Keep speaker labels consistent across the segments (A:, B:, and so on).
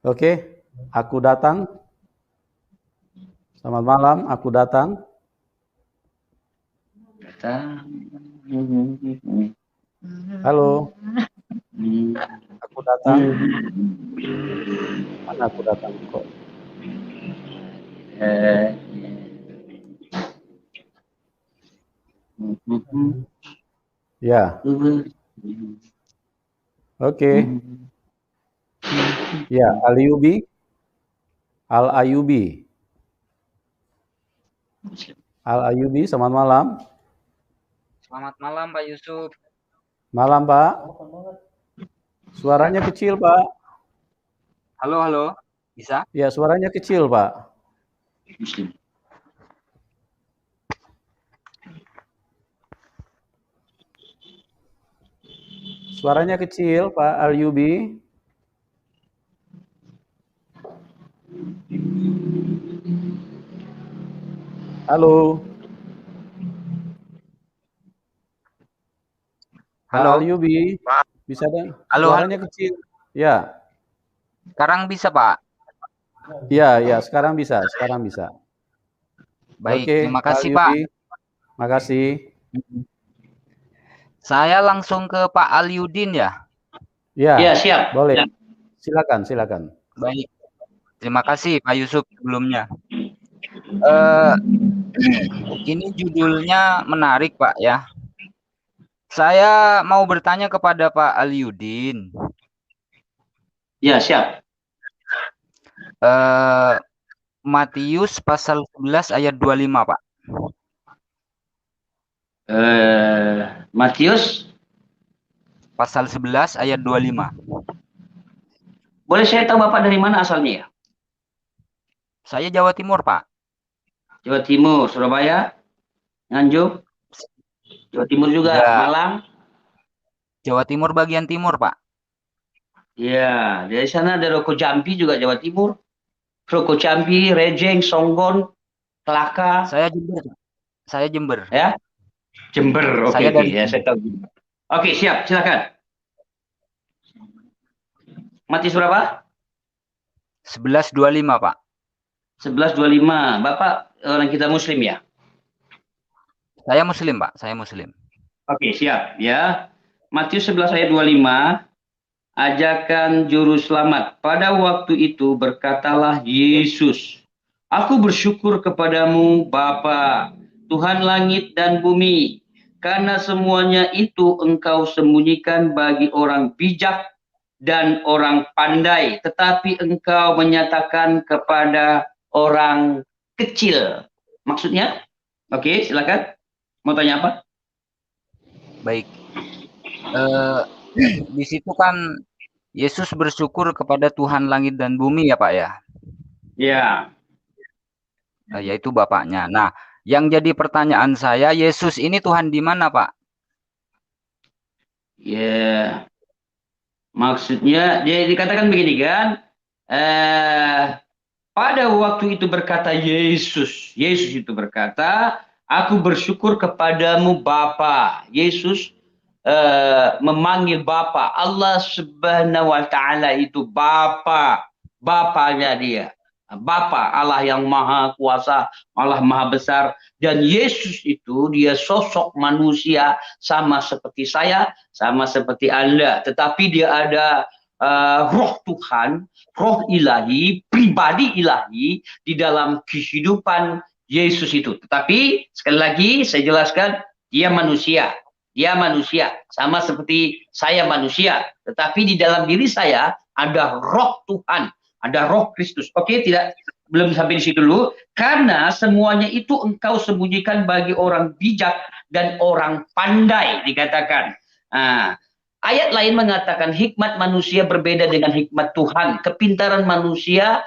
A: Oke, aku datang. Selamat malam, aku datang. Halo, aku datang. Mana aku datang kok? Ya, oke. Ya, Al-Ayubi. Al-Ayubi, selamat malam.
B: Selamat malam Pak Yusuf.
A: Malam, Pak. Suaranya kecil, Pak.
B: Halo, bisa?
A: Ya, suaranya kecil, Pak. Suaranya kecil, Pak Al-Yubi. Halo. Pak
B: Halo,
A: Al-Yubi,
B: Pak.
A: bisa deh?
B: Halo.
A: Suaranya kecil. Ya,
B: Sekarang bisa Pak?
A: ya, sekarang bisa.
B: Baik,
A: Oke,
B: terima
A: Pak
B: kasih Pak.
A: Al-Yubi, makasih.
B: Saya langsung ke Pak Aliudin ya.
A: Ya,
C: Ya, siap.
A: boleh.
C: Ya.
A: Silakan.
B: Baik, terima kasih Pak Yusuf sebelumnya. Ini judulnya menarik Pak ya. Saya mau bertanya kepada Pak Aliudin.
C: Ya, siap.
B: Matius pasal 11 ayat 25 Pak.
C: Matius,
B: Pasal 11 ayat 25.
C: boleh saya tahu Bapak dari mana asalnya ya?
B: Saya Jawa Timur Pak.
C: Jawa Timur, Surabaya, Nganjuk, Jawa Timur juga,
B: Enggak,
C: Malang.
B: Jawa Timur bagian timur Pak.
C: Ya, dari sana ada Roko Jampi juga Jawa Timur. Roko Jampi, Rejeng, Songgon, Kelaka.
B: Saya Jember.
C: Ya, Jember. Oke.
B: Saya dari
C: Ya, saya tahu. Oke, siap. Silakan. Matius berapa?
B: 11.25 Pak.
C: 11:25. Bapak orang kita Muslim ya?
B: Saya Muslim Pak. Saya Muslim.
C: Oke, siap ya. Matius 11 ayat 25. Ajakan juru selamat. Pada waktu itu berkatalah Yesus, aku bersyukur kepadamu Bapa, Tuhan langit dan bumi, karena semuanya itu engkau sembunyikan bagi orang bijak dan orang pandai, tetapi engkau menyatakan kepada orang kecil. Maksudnya? Oke, silakan. Mau tanya apa?
B: Baik. Di situ kan Yesus bersyukur kepada Tuhan langit dan bumi ya Pak ya.
C: Ya.
B: Yaitu Bapaknya. Nah, yang jadi pertanyaan saya, Yesus ini Tuhan di mana Pak?
C: Ya. Maksudnya dia dikatakan begini kan? Pada waktu itu berkata Yesus itu berkata, aku bersyukur kepadamu Bapa. Yesus memanggil Bapa. Allah Subhanahu wa taala itu Bapa. Bapanya dia. Bapa, Allah yang maha kuasa, Allah maha besar. Dan Yesus itu dia sosok manusia sama seperti saya, sama seperti Anda. Tetapi dia ada roh Tuhan, roh ilahi, pribadi ilahi di dalam kehidupan Yesus itu. Tetapi sekali lagi saya jelaskan, dia manusia. Dia manusia, sama seperti saya manusia. Tetapi di dalam diri saya ada roh Tuhan, ada roh Kristus. Oke, belum sampai di situ dulu. Karena semuanya itu engkau sembunyikan bagi orang bijak dan orang pandai, dikatakan. Nah, ayat lain mengatakan hikmat manusia berbeda dengan hikmat Tuhan. Kepintaran manusia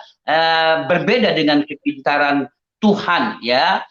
C: berbeda dengan kepintaran Tuhan, ya.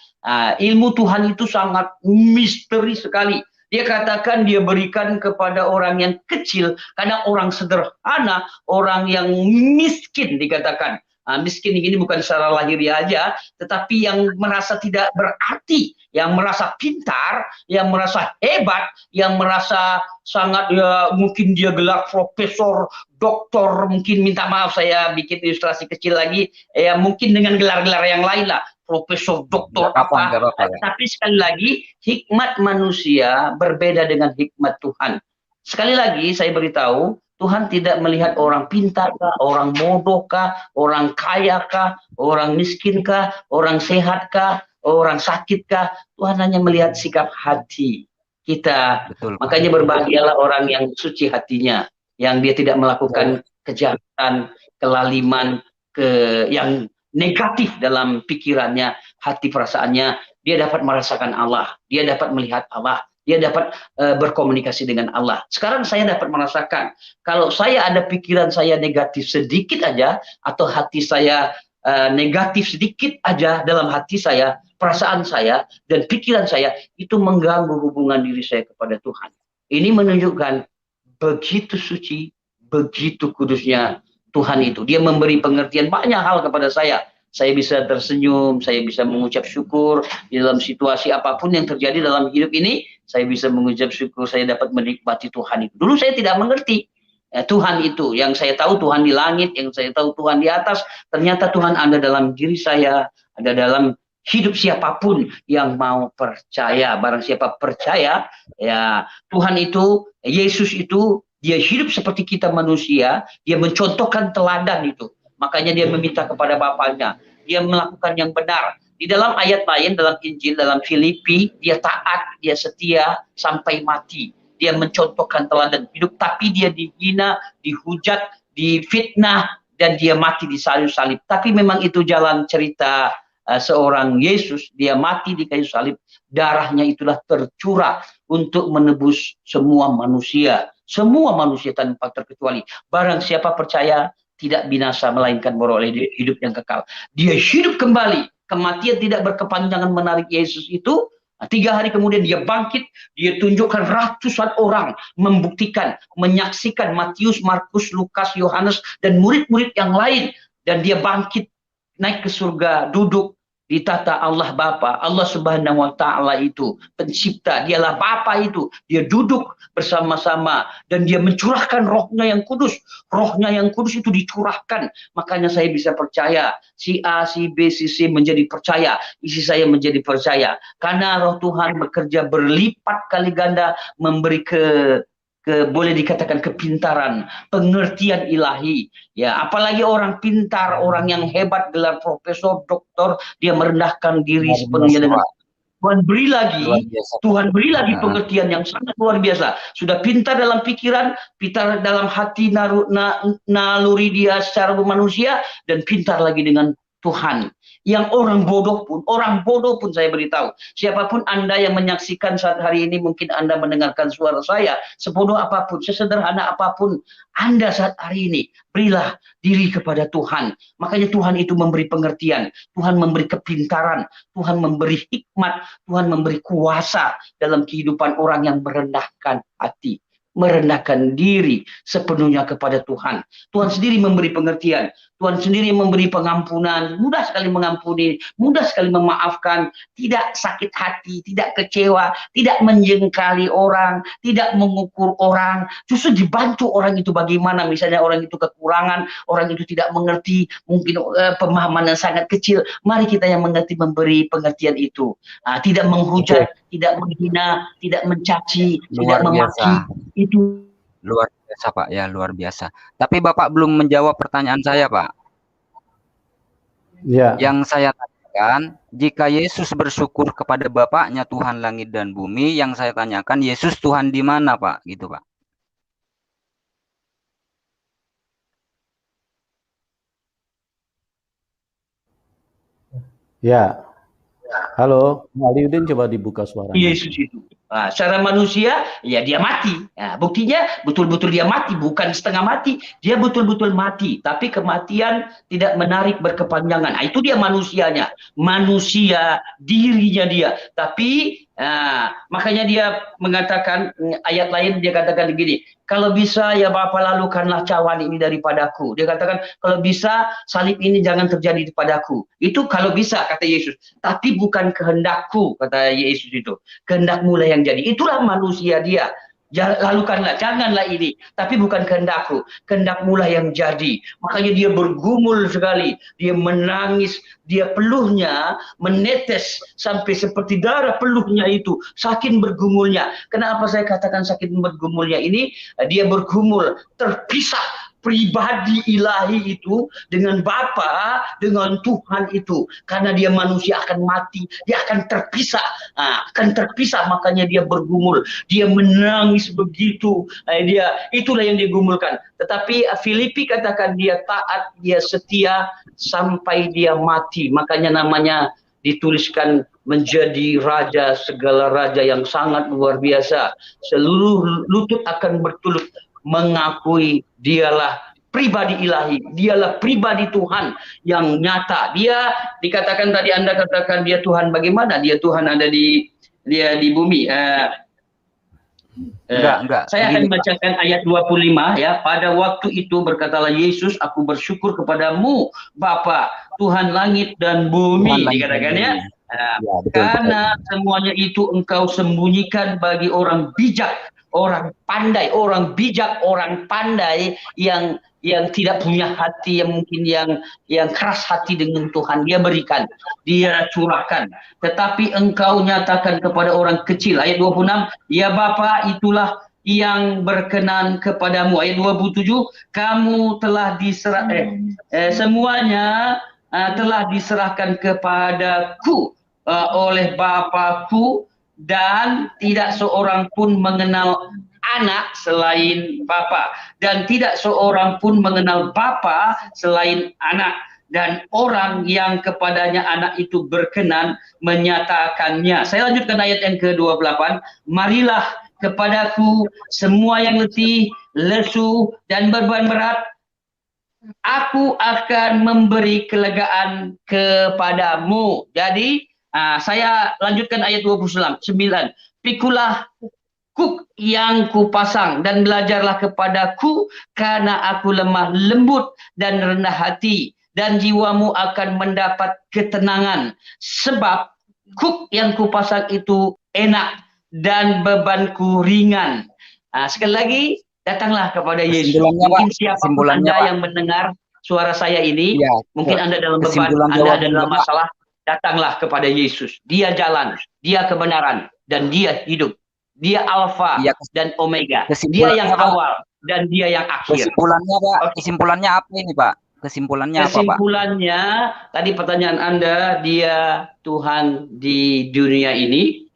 C: Ilmu Tuhan itu sangat misteri sekali. Dia katakan dia berikan kepada orang yang kecil, karena orang sederhana, orang yang miskin dikatakan. Miskin ini bukan secara lahiriah aja, tetapi yang merasa tidak berarti, yang merasa pintar, yang merasa hebat, yang merasa sangat, ya mungkin dia gelar profesor, doktor, mungkin minta maaf saya bikin ilustrasi kecil lagi, ya mungkin dengan gelar-gelar yang lain lah, profesor, doktor apa. Tapi sekali lagi hikmat manusia berbeda dengan hikmat Tuhan. Sekali lagi saya beritahu, Tuhan tidak melihat orang pintar kah, orang bodoh kah, orang kaya kah, orang miskin kah, orang sehat kah, orang sakit kah. Tuhan hanya melihat sikap hati kita.
B: Betul.
C: Makanya berbahagialah orang yang suci hatinya, yang dia tidak melakukan kejahatan, kelaliman, yang negatif dalam pikirannya, hati perasaannya. Dia dapat merasakan Allah, dia dapat melihat Allah, dia dapat berkomunikasi dengan Allah. Sekarang saya dapat merasakan, kalau saya ada pikiran saya negatif sedikit aja, atau hati saya negatif sedikit aja dalam hati saya, perasaan saya, dan pikiran saya, itu mengganggu hubungan diri saya kepada Tuhan. Ini menunjukkan begitu suci, begitu kudusnya Tuhan itu. Dia memberi pengertian banyak hal kepada saya. Saya bisa tersenyum, saya bisa mengucap syukur di dalam situasi apapun yang terjadi dalam hidup ini. Saya bisa mengucap syukur, saya dapat menikmati Tuhan itu. Dulu saya tidak mengerti Tuhan itu. Yang saya tahu Tuhan di langit, yang saya tahu Tuhan di atas. Ternyata Tuhan ada dalam diri saya, ada dalam hidup siapapun yang mau percaya. Barang siapa percaya, ya Tuhan itu, Yesus itu, dia hidup seperti kita manusia, dia mencontohkan teladan itu. Makanya dia meminta kepada Bapaknya, dia melakukan yang benar. Di dalam ayat lain, dalam Injil, dalam Filipi, dia taat, dia setia sampai mati. Dia mencontohkan teladan hidup, tapi dia dihina, dihujat, difitnah, dan dia mati di kayu salib. Tapi memang itu jalan cerita seorang Yesus. Dia mati di kayu salib, darahnya itulah tercurah untuk menebus semua manusia tanpa terkecuali. Barang siapa percaya, tidak binasa melainkan beroleh hidup yang kekal. Dia hidup kembali. Kematian tidak berkepanjangan menarik Yesus itu. 3 hari kemudian dia bangkit. Dia tunjukkan ratusan orang membuktikan, menyaksikan Matius, Markus, Lukas, Yohanes dan murid-murid yang lain. Dan dia bangkit, naik ke surga, duduk di tata Allah Bapa. Allah Subhanahu wa Ta'ala itu pencipta, dialah Bapa itu. Dia duduk bersama-sama dan dia mencurahkan rohnya yang kudus. Rohnya yang kudus itu dicurahkan. Makanya saya bisa percaya, si A, si B, si C menjadi percaya, isi saya menjadi percaya. Karena roh Tuhan bekerja berlipat kali ganda, memberi boleh dikatakan kepintaran, pengertian ilahi. Ya, apalagi orang pintar, orang yang hebat, gelar profesor, doktor, dia merendahkan diri sepenuhnya dengan Tuhan beri lagi, Tuhan beri lagi pengertian yang sangat luar biasa. Sudah pintar dalam pikiran, pintar dalam hati, naluri dia secara manusia, dan pintar lagi dengan Tuhan. Yang orang bodoh pun saya beritahu, siapapun Anda yang menyaksikan saat hari ini, mungkin Anda mendengarkan suara saya, sebodoh apapun, sesederhana apapun Anda saat hari ini, berilah diri kepada Tuhan. Makanya Tuhan itu memberi pengertian, Tuhan memberi kepintaran, Tuhan memberi hikmat, Tuhan memberi kuasa dalam kehidupan orang yang merendahkan hati, merendahkan diri sepenuhnya kepada Tuhan. Tuhan sendiri memberi pengertian, Tuhan sendiri memberi pengampunan, mudah sekali mengampuni, mudah sekali memaafkan, tidak sakit hati, tidak kecewa, tidak menjengkali orang, tidak mengukur orang, justru dibantu orang itu bagaimana. Misalnya orang itu kekurangan, orang itu tidak mengerti, mungkin pemahaman yang sangat kecil, mari kita yang mengerti memberi pengertian itu. Tidak menghujat, tidak menghina, tidak mencaci, tidak memaki. Itu
B: luar biasa, Pak. Ya, luar biasa. Tapi Bapak belum menjawab pertanyaan saya, Pak.
A: Ya.
B: Yang saya tanyakan, jika Yesus bersyukur kepada Bapaknya Tuhan langit dan bumi, yang saya tanyakan, Yesus Tuhan di mana, Pak? Gitu, Pak.
A: Ya. Halo, Aliudin, coba dibuka suaranya.
C: Yesus itu. Secara manusia, ya dia mati. Buktinya betul-betul dia mati, bukan setengah mati. Dia betul-betul mati. Tapi kematian tidak menarik berkepanjangan. Itu dia manusianya. Manusia, dirinya dia. Tapi Makanya dia mengatakan, ayat lain dia katakan begini, kalau bisa ya Bapa lalukanlah cawan ini daripadaku. Dia katakan, kalau bisa salib ini jangan terjadi kepadaku. Itu kalau bisa, kata Yesus. Tapi bukan kehendakku, kata Yesus itu. Kehendakmu lah yang jadi. Itulah manusia dia. Lalukanlah, janganlah ini, tapi bukan kehendakku, kehendakmu lah yang jadi. Makanya dia bergumul sekali, dia menangis, dia peluhnya menetes sampai seperti darah peluhnya itu, saking bergumulnya. Kenapa saya katakan saking bergumulnya ini? Dia bergumul, terpisah pribadi ilahi itu dengan Bapa, dengan Tuhan itu. Karena dia manusia akan mati, dia akan terpisah. Makanya dia bergumul, dia menangis begitu. Itulah yang digumulkan. Tetapi Filipi katakan dia taat, dia setia sampai dia mati. Makanya namanya dituliskan menjadi raja, segala raja yang sangat luar biasa. Seluruh lutut akan bertulut mengakui dialah pribadi ilahi, dialah pribadi Tuhan yang nyata. Dia dikatakan tadi, Anda katakan dia Tuhan bagaimana? Dia Tuhan ada di bumi.
B: Enggak.
C: Saya akan bacakan ayat 25 ya. Pada waktu itu berkatalah Yesus, aku bersyukur kepadamu Bapa, Tuhan langit dan bumi, dikatakan ya. Karena semuanya itu engkau sembunyikan bagi orang bijak, orang pandai, orang bijak, orang pandai yang tidak punya hati, yang mungkin yang keras hati dengan Tuhan. Dia berikan, dia curahkan. Tetapi engkau nyatakan kepada orang kecil. Ayat 26, ya Bapa, itulah yang berkenan kepadamu. Ayat 27, kamu telah semuanya telah diserahkan kepadaku oleh Bapakku, dan tidak seorang pun mengenal anak selain Bapa, dan tidak seorang pun mengenal Bapa selain anak, dan orang yang kepadanya anak itu berkenan menyatakannya. Saya lanjutkan ayat yang ke-28. Marilah kepadaku semua yang letih, lesu, dan beban berat, aku akan memberi kelegaan kepadamu. Jadi saya lanjutkan ayat 29. Pikulah kuk yang kupasang dan belajarlah kepadaku, karena aku lemah lembut dan rendah hati, dan jiwamu akan mendapat ketenangan. Sebab kuk yang kupasang itu enak dan bebanku ringan. Sekali lagi, datanglah kepada Yesus. Mungkin siapa Anda yang mendengar suara saya ini, mungkin Anda dalam beban, Anda dalam masalah, datanglah kepada Yesus. Dia jalan, dia kebenaran, dan dia hidup. Dia Alfa dan Omega. Dia yang awal dan dia yang akhir.
B: Kesimpulannya, Pak. Kesimpulannya apa ini, Pak? Kesimpulannya apa, Pak?
C: Kesimpulannya, tadi pertanyaan Anda, dia Tuhan di dunia ini,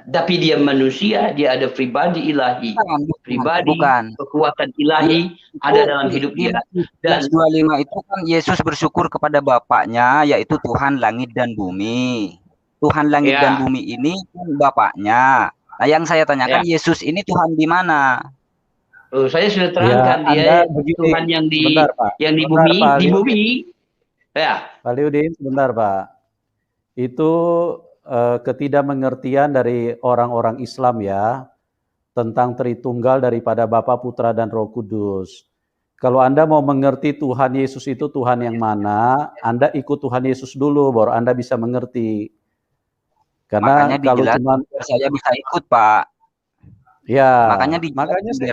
C: tapi dia manusia, dia ada pribadi ilahi. Kekuatan ilahi ada dalam hidup dia.
B: Dan 25 itu kan Yesus bersyukur kepada Bapaknya, yaitu Tuhan langit dan bumi. Tuhan langit dan bumi ini kan Bapaknya. Nah, yang saya tanyakan, Yesus ini Tuhan di mana?
C: Saya sudah terangkan, dia Tuhan yang di bumi, di bumi. Ya.
A: Pak Liudin, sebentar Pak. Itu ketidakmengertian dari orang-orang Islam ya, tentang Tritunggal daripada Bapa, Putra, dan Roh Kudus. Kalau Anda mau mengerti Tuhan Yesus itu Tuhan yang mana, Anda ikut Tuhan Yesus dulu, baru Anda bisa mengerti. Karena kalau cuma
B: saya bisa ikut, Pak.
A: Ya,
B: makanya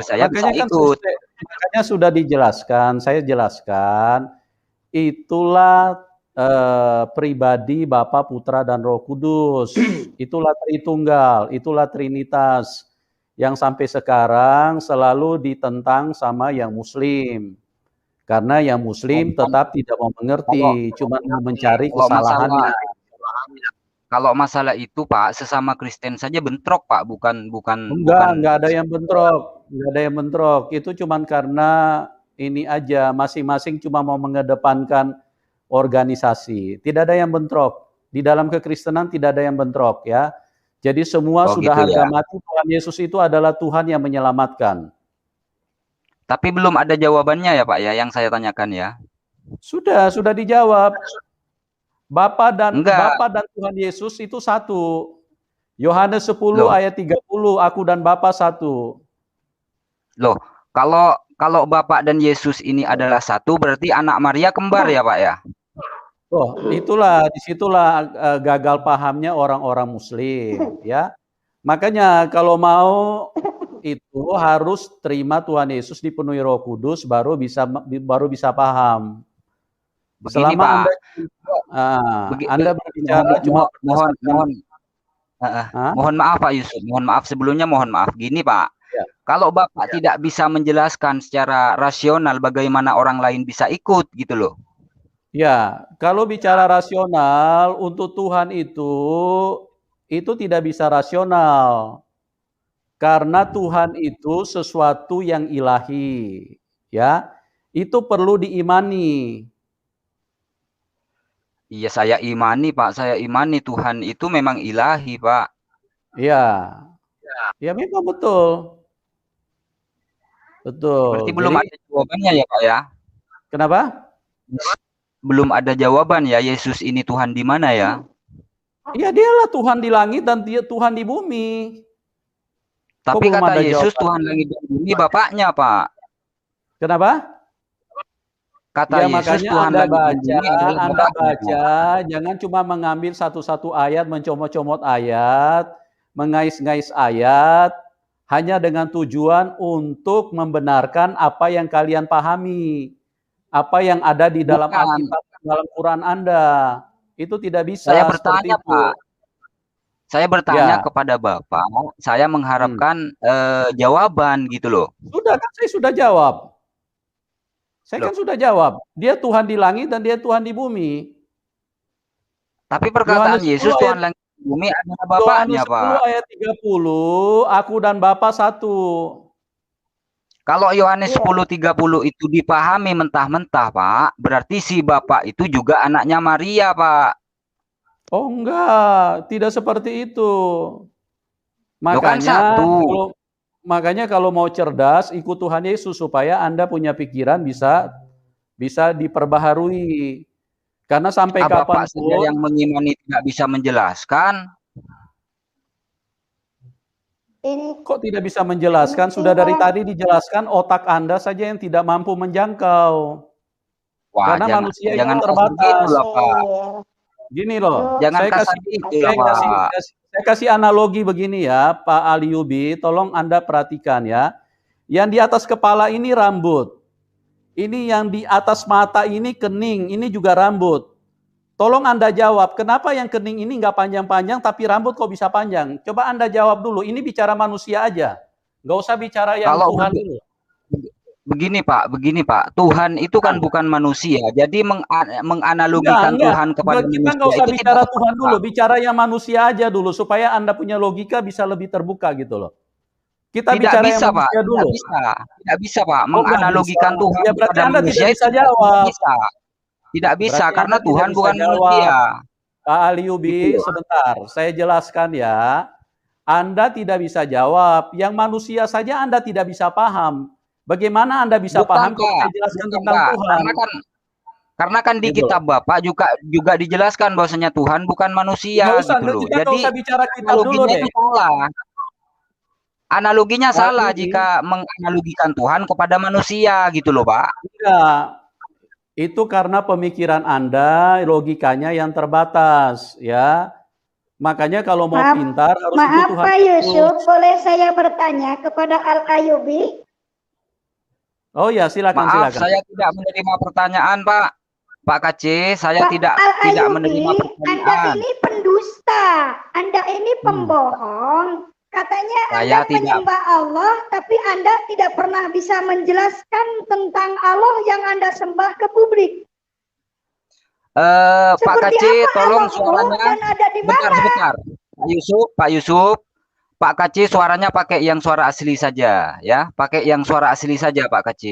B: saya bisa ikut.
A: Makanya sudah dijelaskan, saya jelaskan, itulah pribadi Bapa, Putra, dan Roh Kudus. Itulah Tritunggal, itulah Trinitas yang sampai sekarang selalu ditentang sama yang Muslim. Karena yang Muslim tetap tidak mau mengerti, cuma mencari kesalahannya.
B: Kalau masalah itu, Pak, sesama Kristen saja bentrok, Pak, bukan
A: enggak ada yang bentrok, enggak ada yang bentrok. Itu cuma karena ini aja, masing-masing cuma mau mengedepankan organisasi. Tidak ada yang bentrok. Di dalam kekristenan tidak ada yang bentrok ya. Jadi semua sudah harga mati, Tuhan Yesus itu adalah Tuhan yang menyelamatkan.
B: Tapi belum ada jawabannya ya, Pak ya, yang saya tanyakan ya.
A: Sudah dijawab. Bapa dan Tuhan Yesus itu satu. Yohanes 10
B: Loh,
A: ayat 30, aku dan Bapa satu.
B: loh, kalau Bapak dan Yesus ini adalah satu, berarti anak Maria kembar ya, Pak ya?
A: Oh, itulah disitulah gagal pahamnya orang-orang Muslim, ya. Makanya kalau mau itu harus terima Tuhan Yesus dipenuhi Roh Kudus baru bisa paham.
B: Begini,
A: Selama
B: Pak.
A: Anda berbicara cuma
B: mohon maaf Pak Yusuf, mohon maaf sebelumnya, mohon maaf. Gini Pak,
A: ya.
B: kalau Bapak tidak bisa menjelaskan secara rasional bagaimana orang lain bisa ikut gitu loh.
A: Ya, kalau bicara rasional untuk Tuhan itu tidak bisa rasional. Karena Tuhan itu sesuatu yang ilahi, ya. Itu perlu diimani.
B: Iya, saya imani Pak, saya imani Tuhan itu memang ilahi Pak.
A: Iya. Ya memang betul. Betul.
B: Berarti belum ada jawabannya ya Pak ya?
A: Kenapa?
B: Belum ada jawaban ya, Yesus ini Tuhan di mana ya?
A: Iya, dialah Tuhan di langit dan dia Tuhan di bumi.
B: Tapi kata Yesus Tuhan langit dan bumi Bapaknya Pak.
A: Kenapa?
B: Kata
A: ya,
B: Yesus
A: makanya
B: Tuhan
A: Anda baca, jangan cuma mengambil satu-satu ayat, mencomot-comot ayat, mengais-ngais ayat, hanya dengan tujuan untuk membenarkan apa yang kalian pahami, apa yang ada di dalam Alkitab, dalam Quran Anda. Itu tidak bisa.
B: Saya bertanya Pak. Saya bertanya kepada Bapak, saya mengharapkan jawaban gitu loh.
A: Sudah kan, saya sudah jawab. Saya kan sudah jawab. Dia Tuhan di langit dan dia Tuhan di bumi.
B: Tapi perkataan Yesus Tuhan langit dan bumi adalah Bapaknya, Pak.
A: Yohanes 10 ayat 30, aku dan Bapa satu.
B: Kalau Yohanes 10:30 itu dipahami mentah-mentah, Pak, berarti si Bapak itu juga anaknya Maria, Pak.
A: Oh enggak, tidak seperti itu. Makanya kalau mau cerdas, ikut Tuhan Yesus supaya Anda punya pikiran bisa diperbaharui. Karena sampai kapanpun
B: saja yang mengimani tidak bisa menjelaskan.
A: Kok tidak bisa menjelaskan? Sudah dari tadi dijelaskan, otak Anda saja yang tidak mampu menjangkau.
B: Wah,
A: karena manusia itu terbatas. Gini loh, saya kasih analogi begini ya, Pak Aliubi, tolong Anda perhatikan ya. Yang di atas kepala ini rambut. Ini yang di atas mata ini kening, ini juga rambut. Tolong Anda jawab, kenapa yang kening ini nggak panjang-panjang tapi rambut kok bisa panjang? Coba Anda jawab dulu, ini bicara manusia aja. Nggak usah bicara yang Tuhan dulu.
B: Begini Pak, Tuhan itu kan bukan manusia, jadi menganalogikan Tuhan kepada manusia.
A: Kita nggak usah bicara Tuhan dulu, bicara yang manusia aja dulu, supaya Anda punya logika bisa lebih terbuka gitu loh. Kita bicara yang manusia dulu.
B: Tidak bisa Pak, menganalogikan Tuhan kepada manusia
A: itu jawab.
B: Tidak bisa, karena Tuhan bukan manusia.
A: Pak Aliubi, sebentar, saya jelaskan ya. Anda tidak bisa jawab, yang manusia saja Anda tidak bisa paham. Bagaimana Anda bisa paham kalau saya jelaskan tentang Tuhan?
B: Karena kan di kitab Bapak juga dijelaskan bahwasanya Tuhan bukan manusia gitu loh.
A: Jadi bicara kitab dulu deh.
B: Salah. Analoginya salah jika menganalogikan Tuhan kepada manusia gitu loh, Pak.
A: Enggak. Itu karena pemikiran Anda, logikanya yang terbatas, ya. Makanya kalau mau pintar harus ikut Tuhan.
D: Maaf Pak Yusuf, boleh saya bertanya kepada Al-Ayubi?
A: Oh ya, silakan.
B: Maaf, saya tidak menerima pertanyaan, Pak. Pak KC, saya tidak menerima pertanyaan.
D: Anda ini pendusta, Anda ini pembohong. Katanya Anda menyembah Allah, tapi Anda tidak pernah bisa menjelaskan tentang Allah yang Anda sembah ke publik.
B: Pak KC, tolong suaranya. Sebentar. Pak Yusuf. Pak KC suaranya pakai yang suara asli saja ya, pakai yang suara asli saja Pak KC.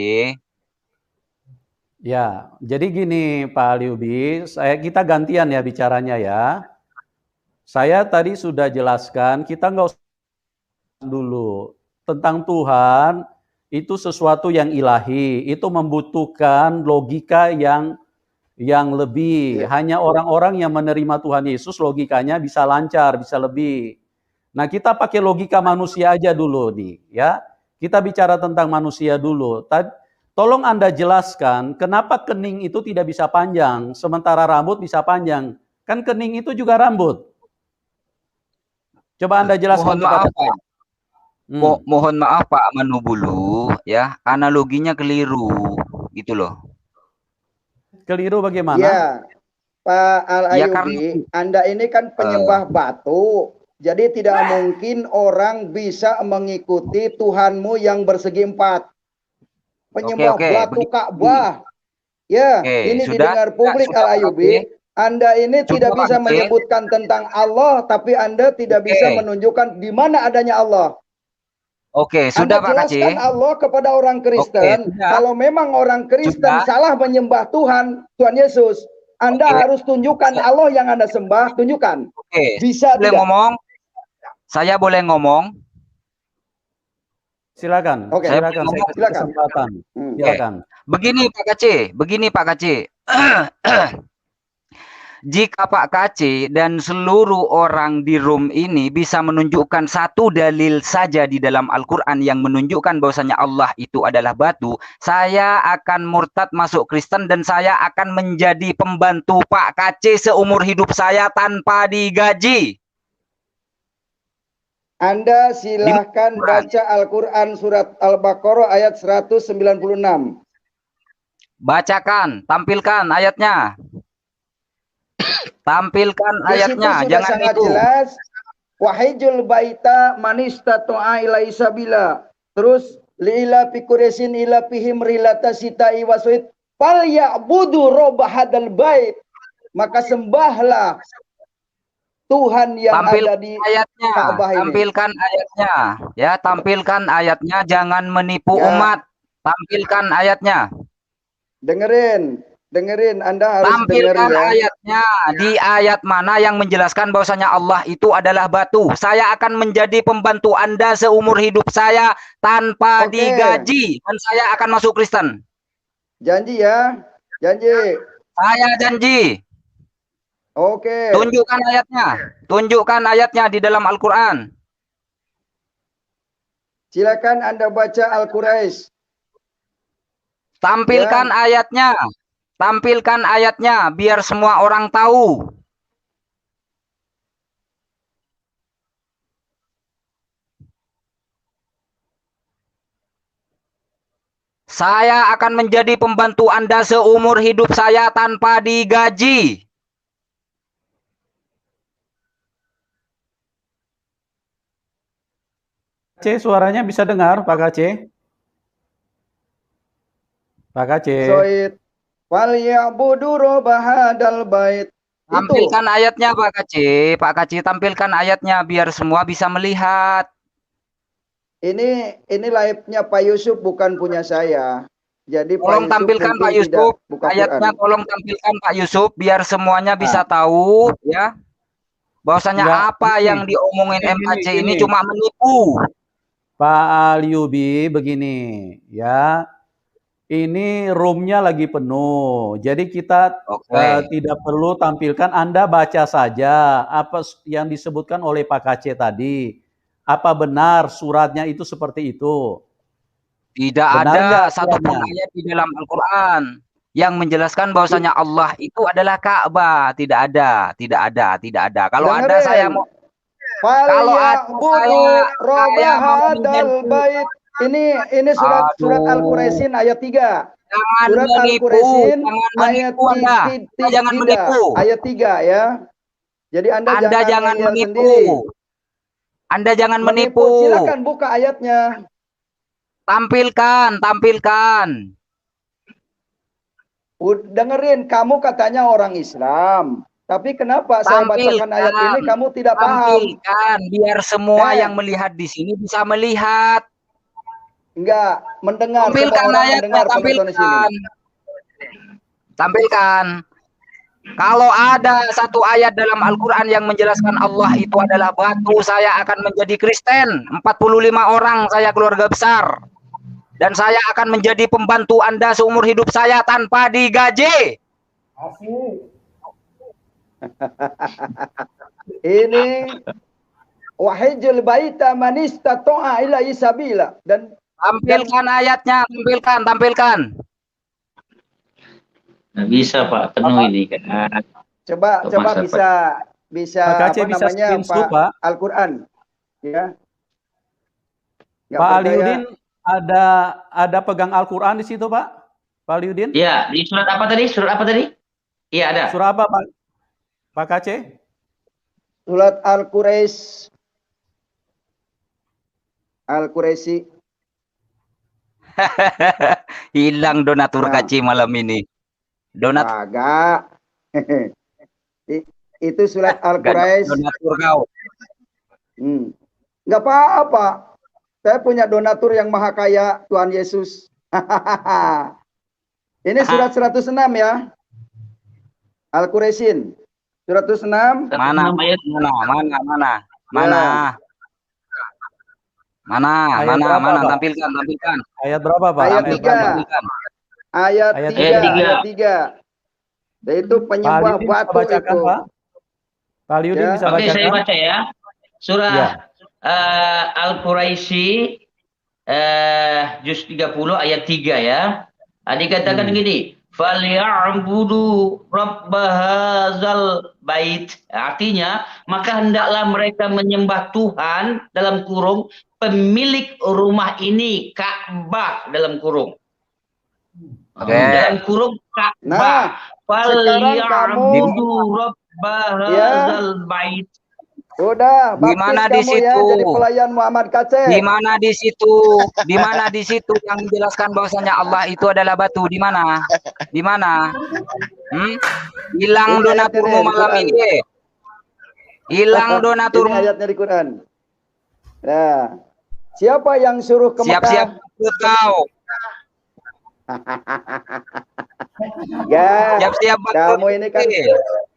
A: Ya, jadi gini Pak Aliubi, kita gantian ya bicaranya ya. Saya tadi sudah jelaskan, kita nggak usah dulu tentang Tuhan itu sesuatu yang ilahi, itu membutuhkan logika yang lebih. Hanya orang-orang yang menerima Tuhan Yesus logikanya bisa lancar, bisa lebih. Nah, kita pakai logika manusia aja dulu nih, ya. Kita bicara tentang manusia dulu. Tolong Anda jelaskan kenapa kening itu tidak bisa panjang, sementara rambut bisa panjang. Kan kening itu juga rambut. Coba Anda jelaskan kepada saya.
B: Mohon maaf Pak Manubulu, ya, analoginya keliru, gitu loh.
A: Keliru bagaimana?
E: Ya, Pak Al-Ayubi,
B: Ya, karena
E: Anda ini kan penyembah batu. Jadi tidak mungkin orang bisa mengikuti Tuhanmu yang bersegi empat. Penyembah batu Ka'bah. Ya, ini didengar publik Al-Ayubi. Anda ini tidak bisa menyebutkan tentang Allah, tapi Anda tidak bisa menunjukkan di mana adanya Allah.
B: Oke, sudah Pak Kacih.
E: Jelaskan Allah kepada orang Kristen. Kalau memang orang Kristen salah menyembah Tuhan Yesus, Anda harus tunjukkan Allah yang Anda sembah, tunjukkan.
B: Oke.
E: Bisa
B: boleh
E: tidak?
B: ngomong? Saya boleh ngomong?
A: Silakan.
E: Oke.
A: Silakan. Saya kasih kesempatan. Silakan.
B: Begini Pak Kacih. Jika Pak Kacih dan seluruh orang di room ini bisa menunjukkan satu dalil saja di dalam Al-Quran yang menunjukkan bahwasanya Allah itu adalah batu, saya akan murtad masuk Kristen dan saya akan menjadi pembantu Pak Kacih seumur hidup saya tanpa digaji.
E: Anda silahkan baca Al-Quran surat Al-Baqarah ayat 196.
B: Bacakan, tampilkan ayatnya. Tampilkan ayatnya, jangan
E: sangat
B: itu.
E: Jelas. Wahijul baita manista to'a ilai sabila. Terus liila pikuresin ila pihim rilata sitai waswid fal ya'budu roba hadal bait. Maka sembahlah Tuhan yang ada di
B: ayatnya,
E: Ka'bah ini.
B: Tampilkan ayatnya, ya, tampilkan ayatnya, jangan menipu umat. Tampilkan ayatnya. Dengerin, Anda harus tampilkan
E: dengerin, ya.
B: ayatnya. Di ayat mana yang menjelaskan bahwasanya Allah itu adalah batu? Saya akan menjadi pembantu Anda seumur hidup saya tanpa digaji dan saya akan masuk Kristen.
E: Janji ya, janji.
B: Saya janji.
E: Oke.
B: Tunjukkan ayatnya di dalam Al-Quran.
E: Silakan Anda baca Al-Quraisy.
B: Tampilkan ayatnya. Tampilkan ayatnya biar semua orang tahu. Saya akan menjadi pembantu Anda seumur hidup saya tanpa digaji.
A: Kacih, suaranya bisa dengar, Pak Kacih? Pak Kacih.
E: Soid. Wal ya'budu roba hadal bait.
B: Tampilkan ayatnya Pak Kacih. Pak Kacih tampilkan ayatnya biar semua bisa melihat.
E: Ini live-nya Pak Yusuf bukan punya saya. Jadi
B: tolong tampilkan Pak Yusuf ayatnya, tolong tampilkan Pak Yusuf biar semuanya bisa tahu ya. Bahwasanya apa yang diomongin MAC ini cuma menipu.
A: Pak Al-Ayubi begini ya. Ini roomnya lagi penuh, jadi kita tidak perlu tampilkan. Anda baca saja apa yang disebutkan oleh Pak Kacih tadi. Apa benar suratnya itu seperti itu?
B: Tidak ada satupun ayat di dalam Al-Quran yang menjelaskan bahwasanya Allah itu adalah Ka'bah. Tidak ada. Kalau ada saya mau.
E: Kalau saya mau bait. Ini surat Al-Quraisy ayat 3. Surat Al-Quraisy ayat 3.
B: Jangan menipu.
E: Ayat 3 ya. Jadi Anda jangan
B: menipu. Anda jangan menipu.
E: Silakan buka ayatnya.
B: Tampilkan.
E: Dengerin, kamu katanya orang Islam. Tapi kenapa saya bacakan ayat ini kamu tidak paham?
B: Tampilkan biar semua yang melihat di sini bisa melihat.
E: Enggak, mendengar.
B: Tampilkan ayatnya, tampilkan. Kalau ada satu ayat dalam Al-Quran yang menjelaskan Allah itu adalah batu, saya akan menjadi Kristen. 45 orang saya keluarga besar. Dan saya akan menjadi pembantu Anda seumur hidup saya tanpa digaji.
E: Ini Wahijul baita man istata'a ilaihi sabila. Dan
B: tampilkan ayatnya, tampilkan.
C: Nggak bisa Pak, penuh ini kan.
E: Coba bisa
A: Pak
E: apa namanya Pak Al-Qur'an ya.
A: Pak Aliudin ada pegang Al-Qur'an di situ, Pak? Pak Aliudin?
C: Iya, di surat apa tadi? Surat apa tadi? Iya, ada.
A: Surah apa, Pak? Pak KC?
E: Surat Al-Quraisy.
B: Hilang donatur KC malam ini.
E: Agak. Itu surat Al-Quraisy.
B: Donatur kau.
E: Enggak apa-apa. Saya punya donatur yang maha kaya, Tuhan Yesus. Ini surat 106 ya. Al-Quraisyin. Surat 106.
B: Mana? Tampilkan.
A: Ayat berapa, Pak?
E: Ayat 3. Yaitu penyembah batu itu.
A: Pak Aliudin bisa bacakan?
C: Oke, saya baca ya. Surah Al-Quraisy juz 30 ayat 3 ya. Dikatakan gini, "Falya'budu rabb hadzal bait." Artinya, maka hendaklah mereka menyembah Tuhan dalam kurung pemilik rumah ini, Ka'bah dalam kurung. Dalam kurung Ka'bah. Falya'budu rabb hadzal bait.
E: Udah,
B: di mana di situ?
E: Ya, jadi pelayan Muhammad KC.
B: Di mana di situ yang menjelaskan bahwasanya Allah itu adalah batu? Di mana? Hilang donaturmu malam ini. Hilang donaturmu.
E: Ini ayatnya di Quran. Nah, siapa yang suruh ke Mekah?
B: Siap-siap kau.
E: Ya,
B: siap-siap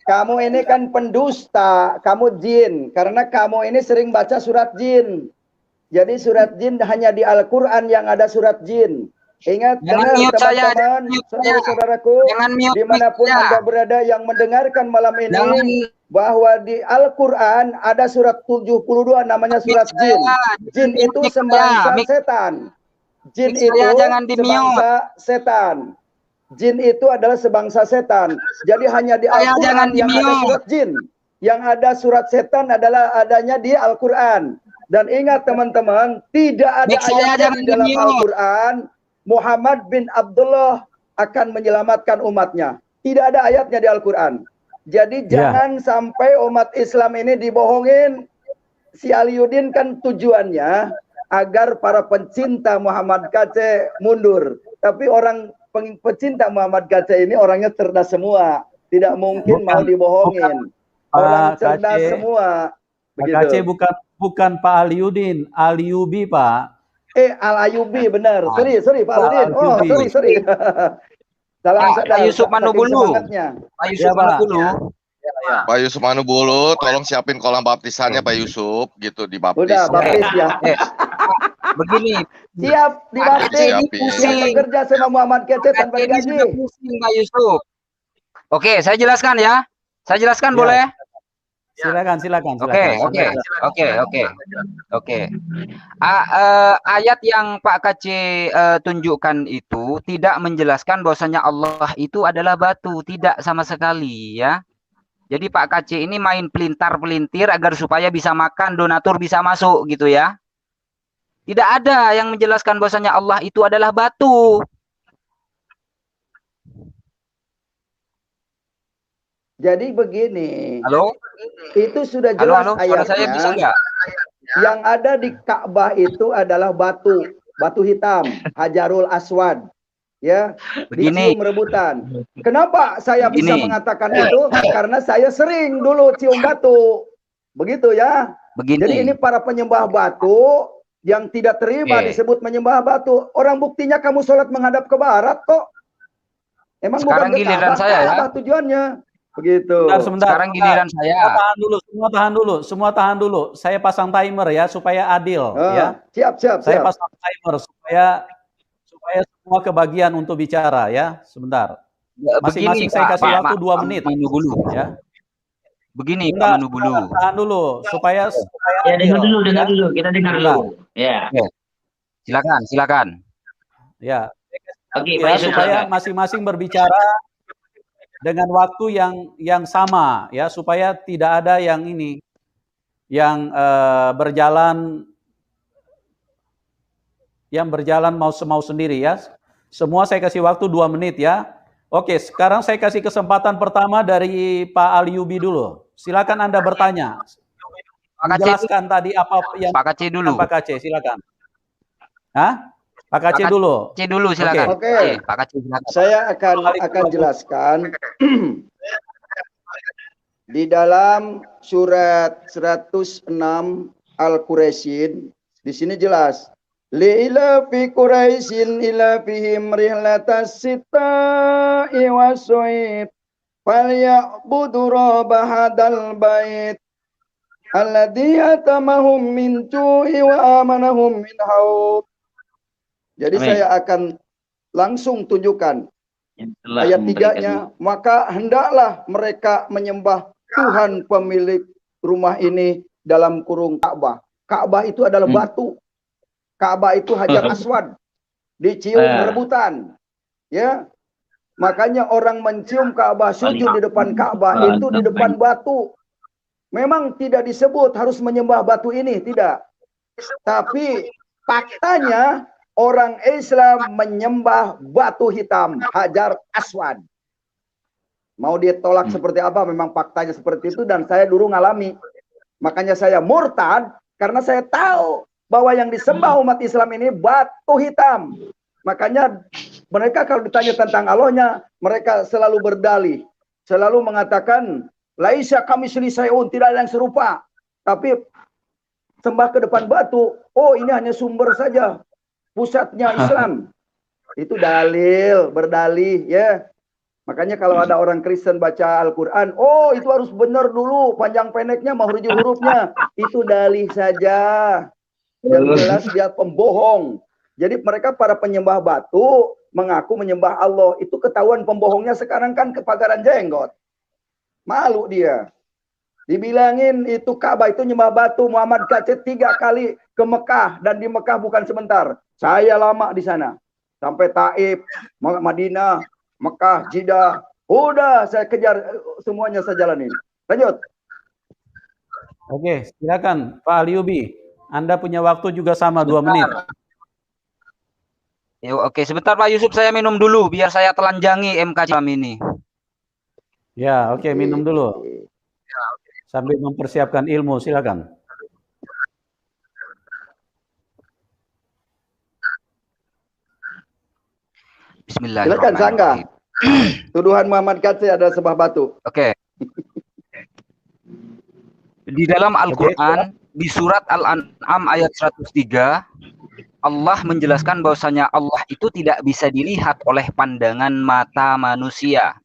E: kamu ini kan pendusta, kamu jin, karena kamu ini sering baca surat jin. Jadi surat jin hanya di Al-Quran yang ada surat jin. Ingat, teman-teman, saudaraku, dimanapun Anda berada yang mendengarkan malam ini, bahwa di Al-Quran ada surat 72 namanya surat jin. Jin itu sebangsa setan. Jin itu sebangsa setan. Jin itu adalah sebangsa setan. Jadi hanya di Al-Quran yang ada surat jin. Yang ada surat setan adalah adanya di Al-Quran. Dan ingat teman-teman, tidak ada ayat di dalam Al-Quran Muhammad bin Abdullah akan menyelamatkan umatnya. Tidak ada ayatnya di Al-Quran. Jadi jangan sampai umat Islam ini dibohongin. Si Aliudin kan tujuannya agar para pencinta Muhammad KC mundur. Tapi orang pecinta Muhammad KC ini orangnya cerdas semua, tidak mungkin mau dibohongin. Orang cerdas semua.
A: Begitu. KC bukan Pak Aliudin, Aliubi Pak.
E: Al-Ayubi benar. Sorry Pak Aliudin. Oh sorry.
B: Pak Yusuf Manubulu.
F: Pak Yusuf Manubulu, tolong siapin kolam baptisannya Pak Yusuf, gitu dibaptis.
E: Udah baptis ya.
B: Begini,
E: siap dibaptis. Siap bekerja sama Muhammad KC tanpa digaji.
B: Pak Yusuf. Oke, saya jelaskan ya. Saya jelaskan boleh?
A: Silakan.
B: Oke. Ayat yang Pak KC tunjukkan itu tidak menjelaskan bahwasanya Allah itu adalah batu, tidak sama sekali ya. Jadi Pak KC ini main pelintar-pelintir agar supaya bisa makan, donatur bisa masuk gitu ya. Tidak ada yang menjelaskan bahwasanya Allah itu adalah batu.
E: Jadi begini.
B: Halo?
E: Itu sudah jelas ayatnya.
B: Saya bisa enggak?
E: Yang ada di Ka'bah itu adalah batu hitam, Hajarul Aswad. Ya, dicium rebutan. Kenapa saya bisa mengatakan itu? Karena saya sering dulu cium batu. Begitu ya. Jadi ini para penyembah batu yang tidak terima disebut menyembah batu. Orang buktinya kamu sholat menghadap ke barat kok. Emang
B: sekarang
E: bukan
B: giliran saya ya.
E: Tujuannya. Begitu.
B: Sebentar. Sekarang giliran saya.
A: Semua tahan dulu. Saya pasang timer ya supaya adil ya.
E: Siap.
A: Saya pasang timer supaya semua kebagian untuk bicara ya. Sebentar. Masing-masing saya kasih waktu 2 menit.
B: Dulu.
A: Ya.
B: Begini Pak Manubulu.
A: Tahan dulu supaya
C: ya dengar dulu, kita dengar dulu. Ya.
B: Silakan.
A: Ya.
C: Oke,
A: ya supaya masing-masing berbicara dengan waktu yang sama ya, supaya tidak ada yang ini yang berjalan mau sendiri ya. Semua saya kasih waktu 2 menit ya. Oke, sekarang saya kasih kesempatan pertama dari Pak Alyubi dulu. Silakan Anda bertanya. Menjelaskan tadi apa yang
B: Pak Kaceh dulu.
A: Pak Kaceh, silakan. Hah? Pak Kaceh dulu.
B: Pak Kaceh dulu, silakan.
E: Oke.
B: Pak Kaceh silakan.
E: Saya akan jelaskan di dalam surat 106 Al-Quraisyin. Di sini jelas. Li'ila fi Quraisyin ila fihim rihlatas sita'i wasu'id falyabudu rabba hadal bait alladhi atamahum min ju'i wa amanahum min haub. Jadi saya akan langsung tunjukkan ayat 3-nya. Maka hendaklah mereka menyembah Tuhan pemilik rumah ini dalam kurung Ka'bah. Ka'bah itu adalah batu. Ka'bah itu Hajar Aswad, dicium rebutan, ya. Makanya orang mencium Ka'bah, sujud di depan Ka'bah itu di depan batu. Memang tidak disebut harus menyembah batu ini, tidak. Tapi faktanya orang Islam menyembah batu hitam, Hajar Aswad. Mau ditolak seperti apa? Memang faktanya seperti itu dan saya dulu ngalami. Makanya saya murtad karena saya tahu bahwa yang disembah umat Islam ini batu hitam. Makanya mereka kalau ditanya tentang Allahnya, mereka selalu berdalih, selalu mengatakan laisa kamitsli syai'un, tidak ada yang serupa. Tapi sembah ke depan batu, oh ini hanya sumber saja, pusatnya Islam. Itu dalil, berdalih ya. Makanya kalau ada orang Kristen baca Al-Quran, oh itu harus benar dulu, panjang pendeknya, mahruju hurufnya. Itu dalih saja. Yang jelas dia pembohong. Jadi mereka para penyembah batu mengaku menyembah Allah. Itu ketahuan pembohongnya sekarang kan kepagaran jenggot. Malu dia. Dibilangin itu Ka'bah itu nyembah batu. Muhammad Kaceh 3 kali ke Mekah. Dan di Mekah bukan sebentar. Saya lama di sana. Sampai Taif, Madinah, Mekah, Jeddah. Udah saya kejar semuanya saya jalanin. Lanjut.
A: Oke, silakan Pak Alyubi. Anda punya waktu juga sama 2 menit.
B: Oke, sebentar Pak Yusuf, saya minum dulu biar saya telanjangi MK jam ini.
A: Ya, oke, minum dulu. Sambil mempersiapkan ilmu, silakan.
E: Silakan sanggah. Tuduhan Muhammad Kaceh ada sembah batu.
B: Oke. Di dalam Al-Quran, di surat Al-An'am ayat 103, Allah menjelaskan bahwasanya Allah itu tidak bisa dilihat oleh pandangan mata manusia.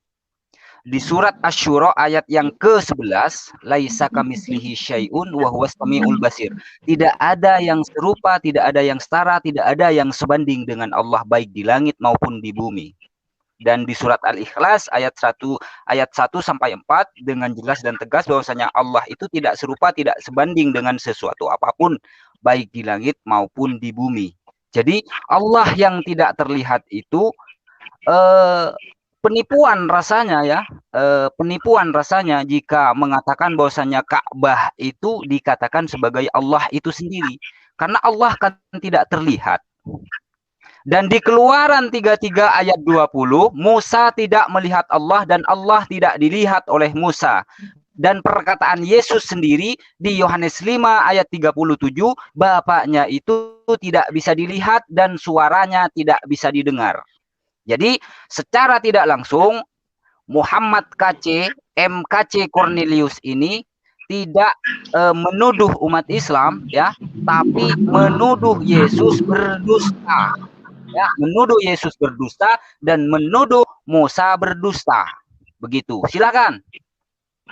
B: Di surat Asy-Syura ayat yang ke-11, laisa kamitslihi syai'un wa huwas samiul basir. Tidak ada yang serupa, tidak ada yang setara, tidak ada yang sebanding dengan Allah baik di langit maupun di bumi. Dan di surat Al-Ikhlas ayat 1 sampai 4 dengan jelas dan tegas bahwasanya Allah itu tidak serupa, tidak sebanding dengan sesuatu apapun baik di langit maupun di bumi. Jadi Allah yang tidak terlihat itu penipuan rasanya ya, penipuan rasanya jika mengatakan bahwasanya Ka'bah itu dikatakan sebagai Allah itu sendiri, karena Allah kan tidak terlihat. Dan di Keluaran 33 ayat 20, Musa tidak melihat Allah dan Allah tidak dilihat oleh Musa. Dan perkataan Yesus sendiri di Yohanes 5 ayat 37, Bapaknya itu tidak bisa dilihat dan suaranya tidak bisa didengar. Jadi secara tidak langsung Muhammad Kaceh, MKC Cornelius ini tidak menuduh umat Islam ya, tapi menuduh Yesus berdusta. Ya, menuduh Yesus berdusta dan menuduh Musa berdusta. Begitu. Silakan.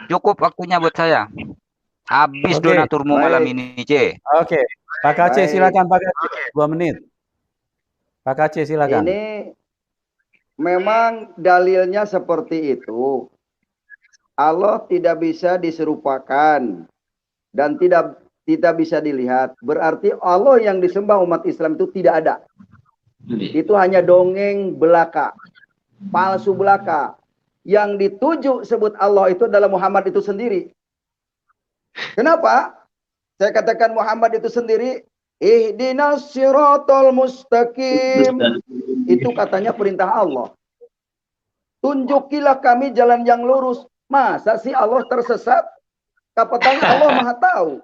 B: Cukup waktunya buat saya. Habis donaturmu malam ini, C.
A: Oke. Pak Kaceh silakan Pak Kaceh. 2 menit. Pak Kaceh silakan.
E: Ini memang dalilnya seperti itu. Allah tidak bisa diserupakan dan tidak bisa dilihat. Berarti Allah yang disembah umat Islam itu tidak ada. Itu hanya dongeng belaka, palsu belaka. Yang dituju sebut Allah itu adalah Muhammad itu sendiri. Kenapa? Saya katakan Muhammad itu sendiri, ihdinas siratal mustaqim. Itu katanya perintah Allah. Tunjukilah kami jalan yang lurus. Masa sih Allah tersesat? Katanya Allah Maha tahu.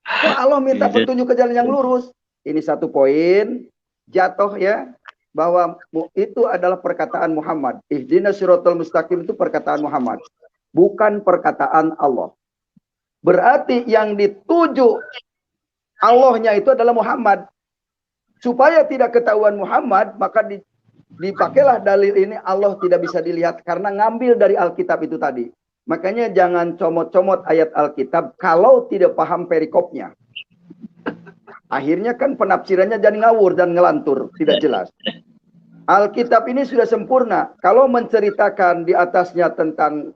E: Kok Allah minta petunjuk ke jalan yang lurus? Ini satu poin jatuh ya, bahwa itu adalah perkataan Muhammad. Ihdinas siratal mustaqim itu perkataan Muhammad, bukan perkataan Allah. Berarti yang dituju Allahnya itu adalah Muhammad. Supaya tidak ketahuan Muhammad, maka dipakailah dalil ini, Allah tidak bisa dilihat karena ngambil dari Alkitab itu tadi. Makanya jangan comot-comot ayat Alkitab kalau tidak paham perikopnya. Akhirnya kan penafsirannya jadi ngawur dan ngelantur, tidak jelas. Alkitab ini sudah sempurna. Kalau menceritakan di atasnya tentang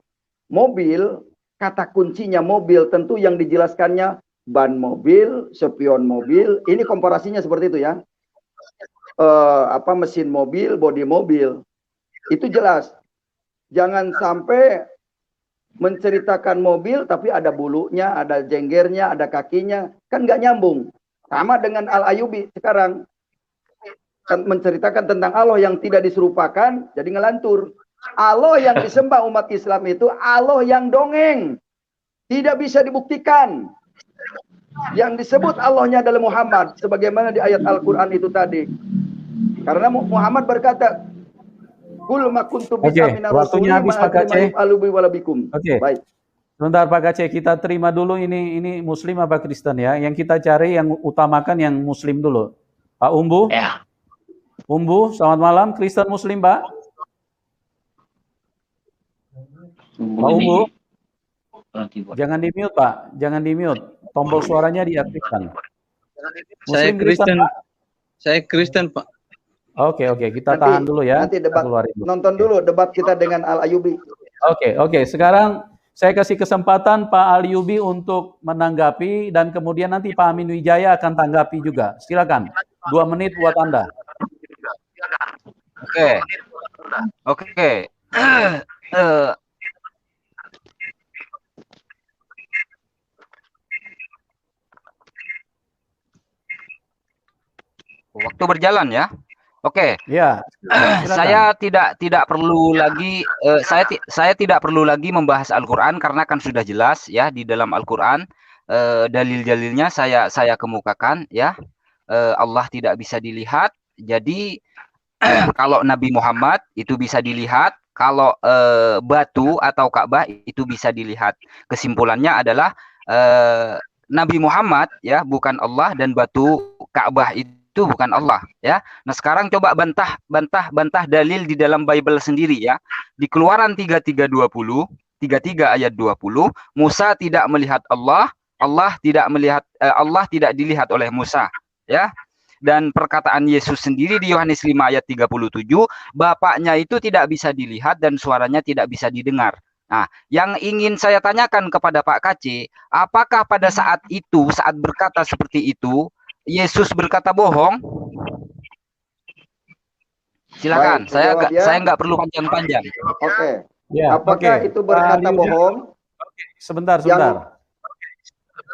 E: mobil, kata kuncinya mobil, tentu yang dijelaskannya ban mobil, spion mobil. Ini komparasinya seperti itu ya. Mesin mobil, bodi mobil. Itu jelas. Jangan sampai menceritakan mobil tapi ada bulunya, ada jenggernya, ada kakinya, kan nggak nyambung. Sama dengan Al-Ayyubi sekarang menceritakan tentang Allah yang tidak diserupakan, jadi ngelantur. Allah yang disembah umat Islam itu Allah yang dongeng, tidak bisa dibuktikan. Yang disebut Allahnya adalah Muhammad, sebagaimana di ayat Al-Quran itu tadi. Karena Muhammad berkata, "Kul ma kuntu bisa minar
A: waktunya habis Pak Kaceh.
E: Oke. Baik.
A: Sebentar Pak Kaceh, kita terima dulu ini Muslim apa Kristen ya. Yang kita cari yang utamakan yang Muslim dulu. Pak Umbu.
C: Ya.
A: Umbu, selamat malam. Kristen Muslim Pak. Pak Umbu. Jangan di-mute Pak, jangan di-mute. Tombol suaranya diaktifkan.
G: Saya Kristen. Saya Kristen Pak.
A: Oke, kita tahan dulu ya.
E: Nanti debat, nonton dulu debat kita dengan Al-Ayyubi.
A: Oke. Sekarang saya kasih kesempatan Pak Al-Ayyubi untuk menanggapi dan kemudian nanti Pak Amin Wijaya akan tanggapi juga. Silakan. 2 menit buat Anda.
B: Oke. Waktu berjalan ya. Oke.
A: Ya.
B: Saya tidak perlu lagi saya tidak perlu lagi membahas Al-Qur'an karena kan sudah jelas ya di dalam Al-Qur'an dalil-dalilnya saya kemukakan ya. Allah tidak bisa dilihat. Jadi kalau Nabi Muhammad itu bisa dilihat, kalau batu atau Ka'bah itu bisa dilihat. Kesimpulannya adalah Nabi Muhammad ya bukan Allah dan batu Ka'bah itu bukan Allah ya. Nah, sekarang coba bantah dalil di dalam Bible sendiri ya. Di Keluaran 33 ayat 20, Musa tidak melihat Allah, Allah tidak dilihat oleh Musa ya. Dan perkataan Yesus sendiri di Yohanes 5 ayat 37, Bapaknya itu tidak bisa dilihat dan suaranya tidak bisa didengar. Nah, yang ingin saya tanyakan kepada Pak Kaceh, apakah pada saat itu, saat berkata seperti itu, Yesus berkata bohong? Silakan,
E: baik,
B: saya nggak perlu panjang-panjang.
E: Oke. Ya, apakah itu berkata bohong?
A: Sebentar.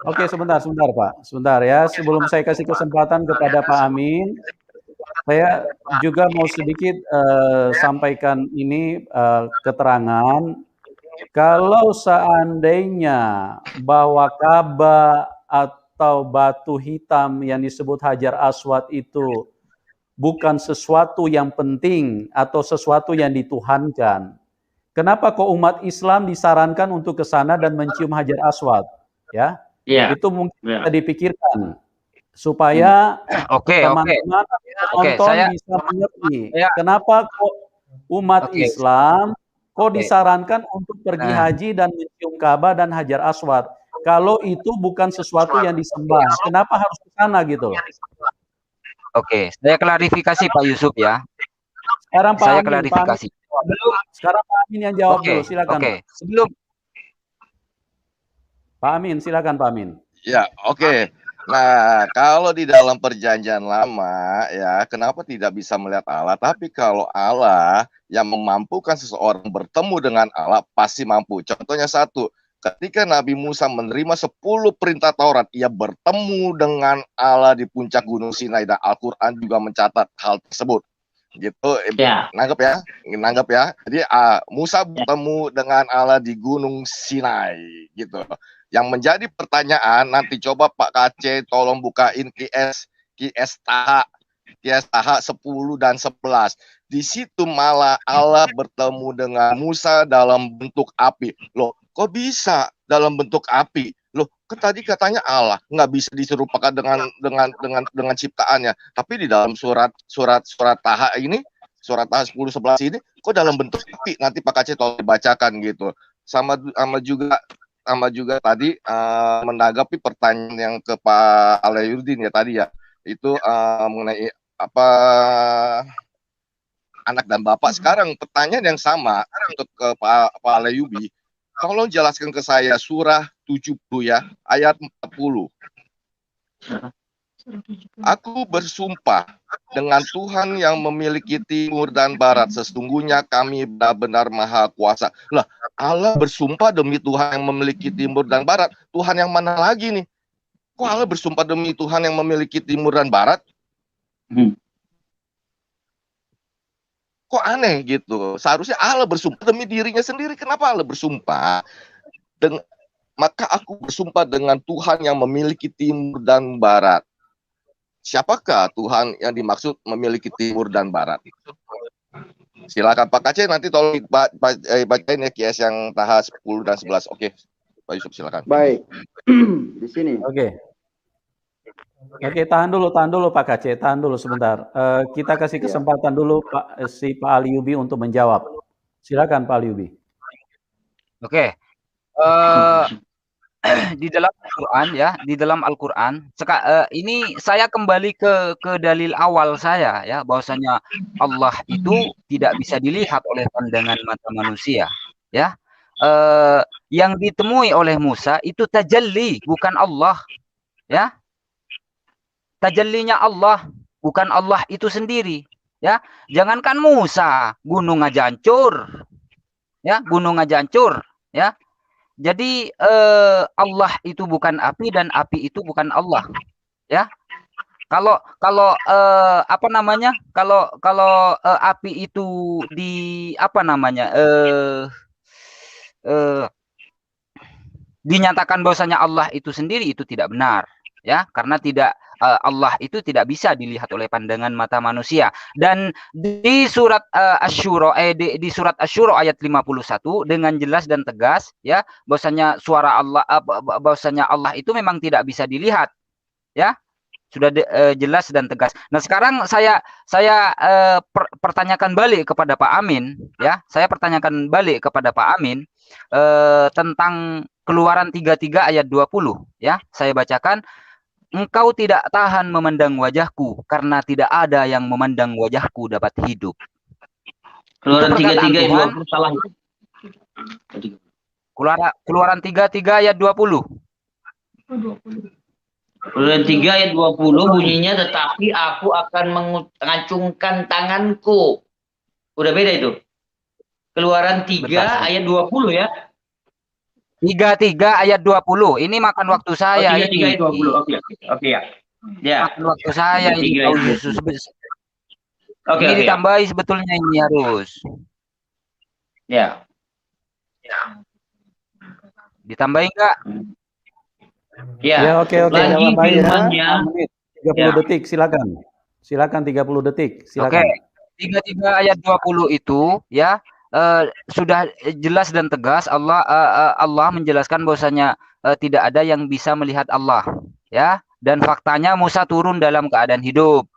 A: Oke, sebentar Pak. Sebentar ya, sebelum saya kasih kesempatan kepada Pak Amin, saya juga mau sedikit sampaikan ini keterangan. Kalau seandainya bahwa Ka'bah atau batu hitam yang disebut Hajar Aswad itu bukan sesuatu yang penting atau sesuatu yang dituhankan, kenapa kok umat Islam disarankan untuk ke sana dan mencium Hajar Aswad? Ya, itu mungkin bisa dipikirkan supaya teman-teman penonton bisa mengerti kenapa kok umat Islam kok disarankan untuk pergi haji dan mencium Ka'bah dan Hajar Aswad. Kalau itu bukan sesuatu yang disembah, kenapa harus ke sana gitu loh?
B: Oke, saya klarifikasi Pak Yusuf ya.
A: Sekarang Pak
B: Saya
A: Amin,
B: klarifikasi.
A: Sekarang Pak Amin yang jawab dulu, silakan.
B: Oke.
A: Pak Amin, silakan Pak Amin.
F: Ya, oke. Nah, kalau di dalam perjanjian lama ya, kenapa tidak bisa melihat Allah? Tapi kalau Allah yang memampukan seseorang bertemu dengan Allah pasti mampu. Contohnya satu, ketika Nabi Musa menerima 10 perintah Taurat, ia bertemu dengan Allah di puncak Gunung Sinai dan Al-Qur'an juga mencatat hal tersebut. Gitu, nanggap ya. Jadi Musa bertemu dengan Allah di Gunung Sinai gitu. Yang menjadi pertanyaan, nanti coba Pak KC tolong bukain QS Taha 10 dan 11. Di situ malah Allah bertemu dengan Musa dalam bentuk api. Loh, kok bisa dalam bentuk api? Loh, tadi katanya Allah nggak bisa diserupakan dengan ciptaannya. Tapi di dalam surat Taha ini, surat Taha 10-11 ini, kok dalam bentuk api? Nanti Pak KC tolong dibacakan gitu. Sama juga tadi menanggapi pertanyaan yang ke Pak Alayuddin ya tadi ya, itu mengenai apa anak dan bapak. Sekarang pertanyaan yang sama untuk ke Pak Alayubi, tolong jelaskan ke saya surah 70 ya, ayat 40. Aku bersumpah dengan Tuhan yang memiliki timur dan barat, sesungguhnya kami benar-benar maha kuasa. Lah, Allah bersumpah demi Tuhan yang memiliki timur dan barat. Tuhan yang mana lagi nih? Kok Allah bersumpah demi Tuhan yang memiliki timur dan barat? Kok aneh gitu? Seharusnya Allah bersumpah demi dirinya sendiri. Kenapa Allah bersumpah? Maka aku bersumpah dengan Tuhan yang memiliki timur dan barat. Siapakah Tuhan yang dimaksud memiliki timur dan barat? Silakan Pak KC, nanti tolong bacain ya QS yang Taha 10 dan 11. Oke, Pak Yusuf silakan.
E: Baik, di sini.
A: Oke, tahan dulu Pak KC, tahan dulu sebentar. Kita kasih kesempatan dulu Pak Alyubi untuk menjawab. Silakan Pak Alyubi.
B: Oke. Di dalam Al-Quran ya, di dalam Al-Quran ini saya kembali ke dalil awal saya ya, bahwasanya Allah itu tidak bisa dilihat oleh pandangan mata manusia ya. Yang ditemui oleh Musa itu tajalli, bukan Allah ya. Tajallinya Allah, bukan Allah itu sendiri ya. Jangankan Musa, gunung aja hancur ya, gunung aja hancur ya. Jadi Allah itu bukan api dan api itu bukan Allah, ya. Kalau apa namanya? Kalau api itu dinyatakan bahwasanya Allah itu sendiri, itu tidak benar, ya, karena Allah itu tidak bisa dilihat oleh pandangan mata manusia. Dan di surat Asy-Syura di surat Asy-Syura ayat 51 dengan jelas dan tegas ya, bahwasanya suara Allah bahwasanya Allah itu memang tidak bisa dilihat. Ya. Sudah jelas dan tegas. Nah, sekarang saya pertanyakan balik kepada Pak Amin ya. Saya pertanyakan balik kepada Pak Amin tentang Keluaran 33 ayat 20 ya. Saya bacakan, engkau tidak tahan memandang wajahku karena tidak ada yang memandang wajahku dapat hidup.
C: Keluaran 33 ayat 20 salah.
B: Keluaran 33 ayat 20.
C: Keluaran 3 ayat 20 bunyinya, tetapi aku akan mengacungkan tanganku. Udah beda itu. Keluaran 3 ayat 20 ya.
B: 33 ayat 20. Ini makan waktu saya.
C: 33 ayat 20. Oke ya. Ya.
B: Makan waktu saya ini.
C: Oke.
B: Ini ditambahi sebetulnya ini harus.
C: Ya.
B: Ditambahi enggak?
C: Ya,
A: oke.
C: Lagi firman-Nya
A: 30 detik, silakan. Silakan 30 detik, silakan.
B: Oke. 33 ayat 20 itu ya sudah jelas dan tegas Allah menjelaskan bahwasanya tidak ada yang bisa melihat Allah ya, dan faktanya Musa turun dalam keadaan hidup.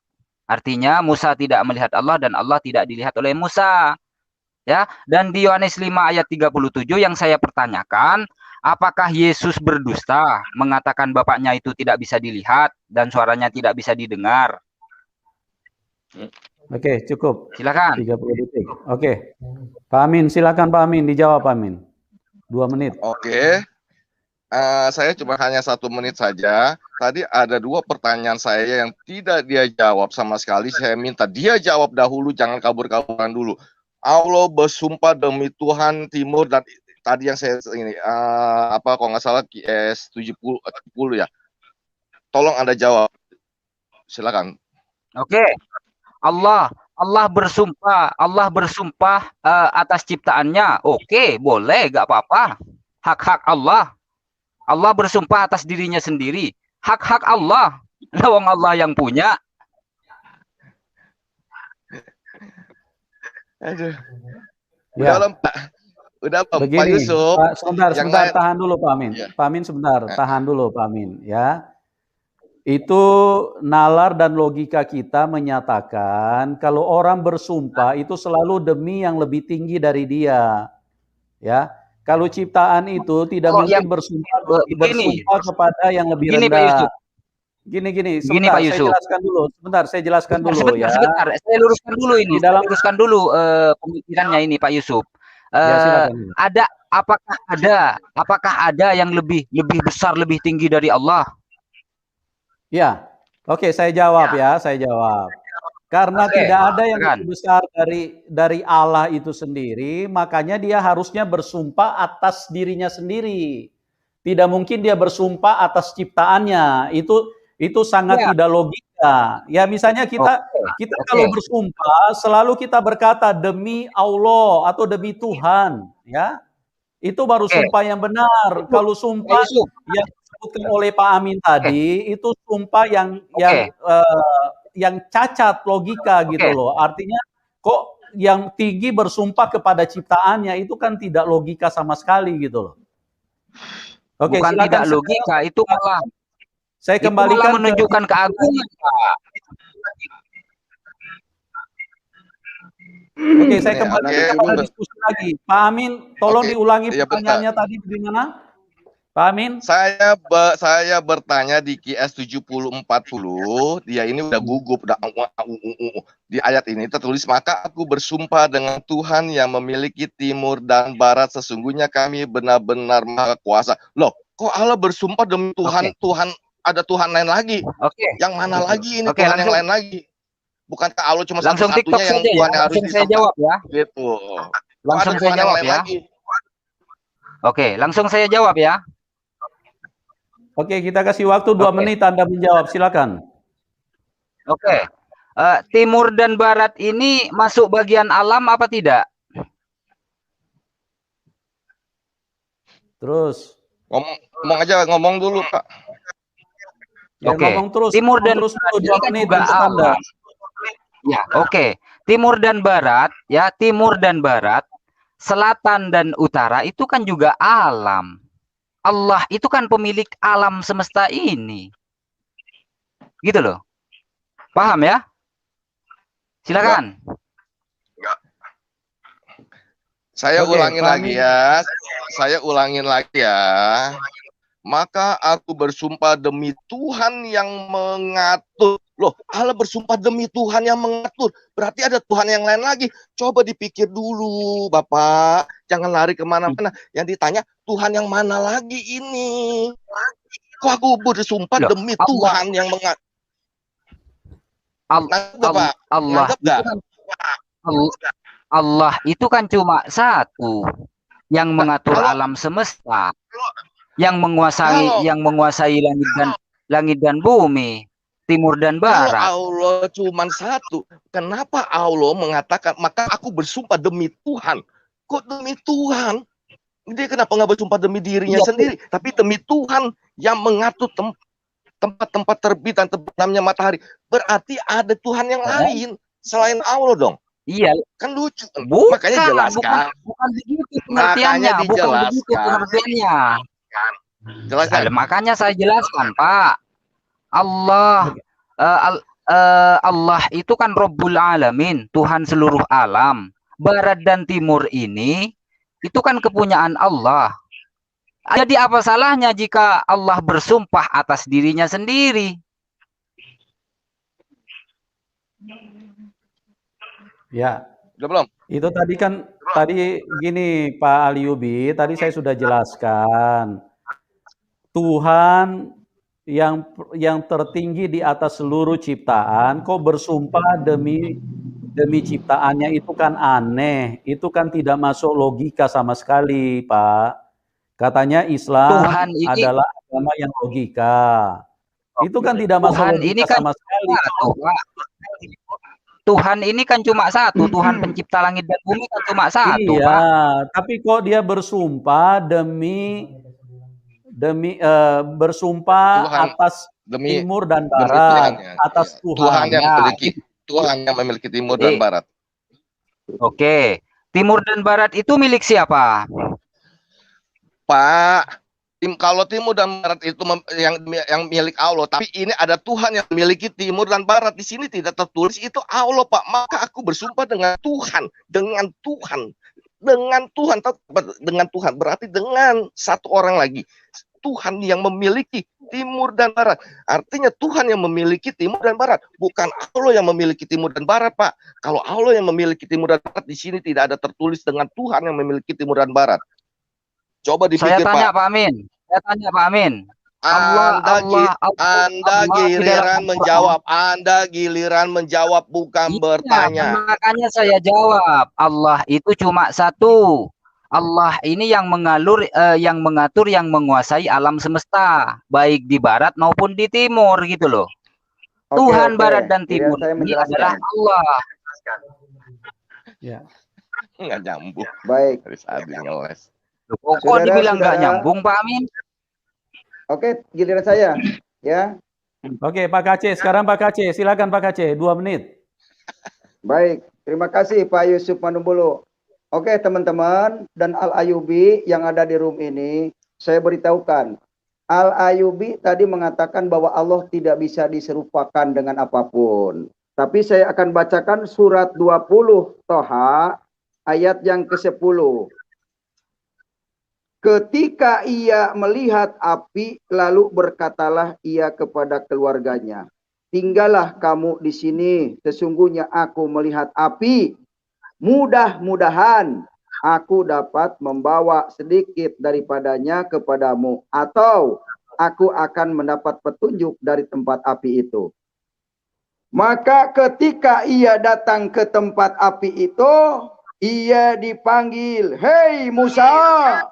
B: Artinya Musa tidak melihat Allah dan Allah tidak dilihat oleh Musa. Ya, dan di Yohanes 5 ayat 37 yang saya pertanyakan, apakah Yesus berdusta mengatakan Bapaknya itu tidak bisa dilihat dan suaranya tidak bisa didengar?
A: Oke, cukup.
B: Silakan.
A: 30 detik. Oke. Pak Amin, silakan Pak Amin, dijawab Pak Amin. 2 menit.
F: Oke. Saya cuma hanya 1 menit saja. Tadi ada 2 pertanyaan saya yang tidak dia jawab sama sekali. Saya minta dia jawab dahulu, jangan kabur-kaburan dulu. Allah bersumpah demi Tuhan Timur dan tadi yang saya ini kalau nggak salah QS 70 ya. Tolong Anda jawab. Silakan.
B: Oke. Allah bersumpah atas ciptaannya. Oke, boleh, gak apa-apa. Hak-hak Allah. Allah bersumpah atas dirinya sendiri. Hak-hak Allah. Lawang Allah yang punya.
F: Aduh.
A: Ya.
F: Udah Pak
A: Begini,
F: Yusuf.
A: Pak, sebentar, tahan dulu Pak Amin. Ya. Pak Amin sebentar, tahan dulu Pak Amin ya. Itu nalar dan logika kita menyatakan kalau orang bersumpah itu selalu demi yang lebih tinggi dari dia. Ya. Kalau ciptaan itu tidak mungkin bersumpah kepada yang lebih rendah. Gini, sebentar, saya jelaskan dulu. Saya jelaskan dulu ya.
B: Sebentar, saya luruskan dulu ini. Luruskan dulu pemikirannya ini Pak Yusuf. Apakah ada yang lebih besar, lebih tinggi dari Allah?
A: Ya, oke, saya jawab ya, saya jawab. Karena tidak ada yang lebih besar dari Allah itu sendiri, makanya dia harusnya bersumpah atas dirinya sendiri. Tidak mungkin dia bersumpah atas ciptaannya. Itu sangat tidak logika. Ya, misalnya kita kalau bersumpah selalu kita berkata demi Allah atau demi Tuhan, ya. Itu baru sumpah yang benar. Kalau sumpah yang disebutkan oleh Pak Amin tadi itu sumpah yang cacat logika gitu loh. Artinya kok yang tinggi bersumpah kepada ciptaannya itu kan tidak logika sama sekali gitu loh. Oke,
B: bukan tidak logika, itu malah
A: saya kembalikan
B: menunjukkan keagungan, Pak.
A: Oke, saya kembalikan kepada diskusi lagi. Pak Amin, tolong diulangi pertanyaannya tadi bagaimana? Pak Amin?
F: Saya bertanya di QS 7040, dia ini udah gugup, udah di ayat ini tertulis, maka aku bersumpah dengan Tuhan yang memiliki timur dan barat, sesungguhnya kami benar-benar maha kuasa. Loh, kok Allah bersumpah demi Tuhan? Tuhan ada Tuhan lain lagi? Yang mana lagi ini Tuhan yang lain lagi? Bukankah Allah cuma satu-satunya yang Tuhan yang harus
B: saya jawab ya?
F: Gitu.
B: Langsung saya jawab ya. Oke, langsung saya jawab ya.
A: Oke, kita kasih waktu 2 menit Anda menjawab, silakan.
B: Oke. Timur dan barat ini masuk bagian alam apa tidak?
F: Terus ngomong dulu, Pak.
A: Ya, ngomong terus.
B: Timur dan barat ini kan juga alam. Ya, oke. Timur dan barat, ya, timur dan barat, selatan dan utara itu kan juga alam. Allah itu kan pemilik alam semesta ini. Gitu loh. Paham ya? Silakan.
F: Saya ulangin lagi ya. Maka aku bersumpah demi Tuhan yang mengatur. Loh, Allah bersumpah demi Tuhan yang mengatur. Berarti ada Tuhan yang lain lagi. Coba dipikir dulu, Bapak. Jangan lari kemana-mana. Yang ditanya, Tuhan yang mana lagi ini? Kok aku bersumpah demi Tuhan yang mengatur?
B: Allah itu kan cuma satu yang mengatur alam semesta, yang menguasai langit dan bumi, timur dan barat.
F: Kalau Allah cuma satu, kenapa Allah mengatakan maka aku bersumpah demi Tuhan? Kok demi Tuhan? Dia kenapa nggak bersumpah demi dirinya sendiri, tapi demi Tuhan yang mengatur tempat-tempat terbit dan terbenamnya matahari? Berarti ada Tuhan yang lain selain Allah dong.
B: Iya,
F: kan lucu.
B: Makanya jelaskan. Bukan begitu pengertiannya. Jelaskan. Makanya saya jelaskan, Pak. Allah itu kan Rabbul Alamin, Tuhan seluruh alam. Barat dan timur ini itu kan kepunyaan Allah. Jadi apa salahnya jika Allah bersumpah atas dirinya sendiri?
A: Ya.
F: Udah belum?
A: Itu tadi gini Pak Aliubi, tadi saya sudah jelaskan. Tuhan yang tertinggi di atas seluruh ciptaan, kok bersumpah demi ciptaannya, itu kan aneh. Itu kan tidak masuk logika sama sekali, Pak. Katanya Islam
B: Tuhan ini
A: adalah agama yang logika. Itu kan tidak masuk
B: Tuhan
A: logika
B: ini kan
A: sama sekali.
B: Tuhan ini kan cuma satu, Tuhan pencipta langit dan bumi kan cuma satu,
A: iya,
B: Pak.
A: Tapi kok dia bersumpah bersumpah Tuhan, atas timur dan barat, atas Tuhan.
F: Tuhan yang memiliki timur dan barat.
B: Oke, timur dan barat itu milik siapa?
F: Pak, kalau timur dan barat itu yang milik Allah, tapi ini ada Tuhan yang memiliki timur dan barat. Di sini tidak tertulis itu Allah, Pak. Maka aku bersumpah dengan Tuhan, dengan Tuhan berarti dengan satu orang lagi. Tuhan yang memiliki timur dan barat. Artinya Tuhan yang memiliki timur dan barat, bukan Allah yang memiliki timur dan barat, Pak. Kalau Allah yang memiliki timur dan barat, di sini tidak ada tertulis dengan Tuhan yang memiliki timur dan barat. Coba dipikir,
B: Saya tanya,
F: Pak.
B: Pak Amin. Saya tanya, Pak Amin.
F: Anda giliran menjawab bukan bertanya.
B: Makanya saya jawab, Allah itu cuma satu. Allah ini yang mengatur, yang menguasai alam semesta, baik di barat maupun di timur, gitu loh. Tuhan barat dan timur ini adalah Allah.
F: Ya. Nggak nyambung.
E: Baik.
B: Kok dibilang nggak nyambung, Pak Amin?
E: Oke, giliran saya, ya.
A: Oke, Pak Kace. Sekarang Pak Kace, silakan Pak Kace, 2 menit.
E: Baik, terima kasih Pak Yusuf Manumbolo. Oke, teman-teman dan Al-Ayubi yang ada di room ini, saya beritahukan. Al-Ayubi tadi mengatakan bahwa Allah tidak bisa diserupakan dengan apapun. Tapi saya akan bacakan surat 20 Toha ayat yang ke-10. Ketika ia melihat api, lalu berkatalah ia kepada keluarganya, tinggallah kamu di sini, sesungguhnya aku melihat api. Mudah-mudahan aku dapat membawa sedikit daripadanya kepadamu, atau aku akan mendapat petunjuk dari tempat api itu. Maka ketika ia datang ke tempat api itu, ia dipanggil, "Hei Musa,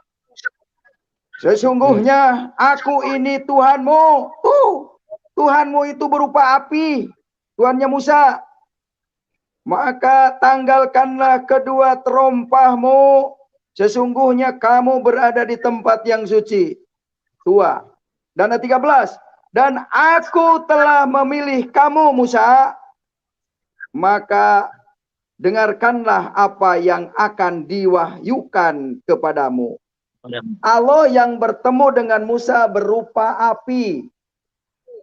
E: sesungguhnya aku ini Tuhanmu." Tuhanmu itu berupa api, Tuhannya Musa. Maka tanggalkanlah kedua terompahmu, sesungguhnya kamu berada di tempat yang suci. 2. Dan 13. Dan aku telah memilih kamu Musa, maka dengarkanlah apa yang akan diwahyukan kepadamu. Allah yang bertemu dengan Musa berupa api.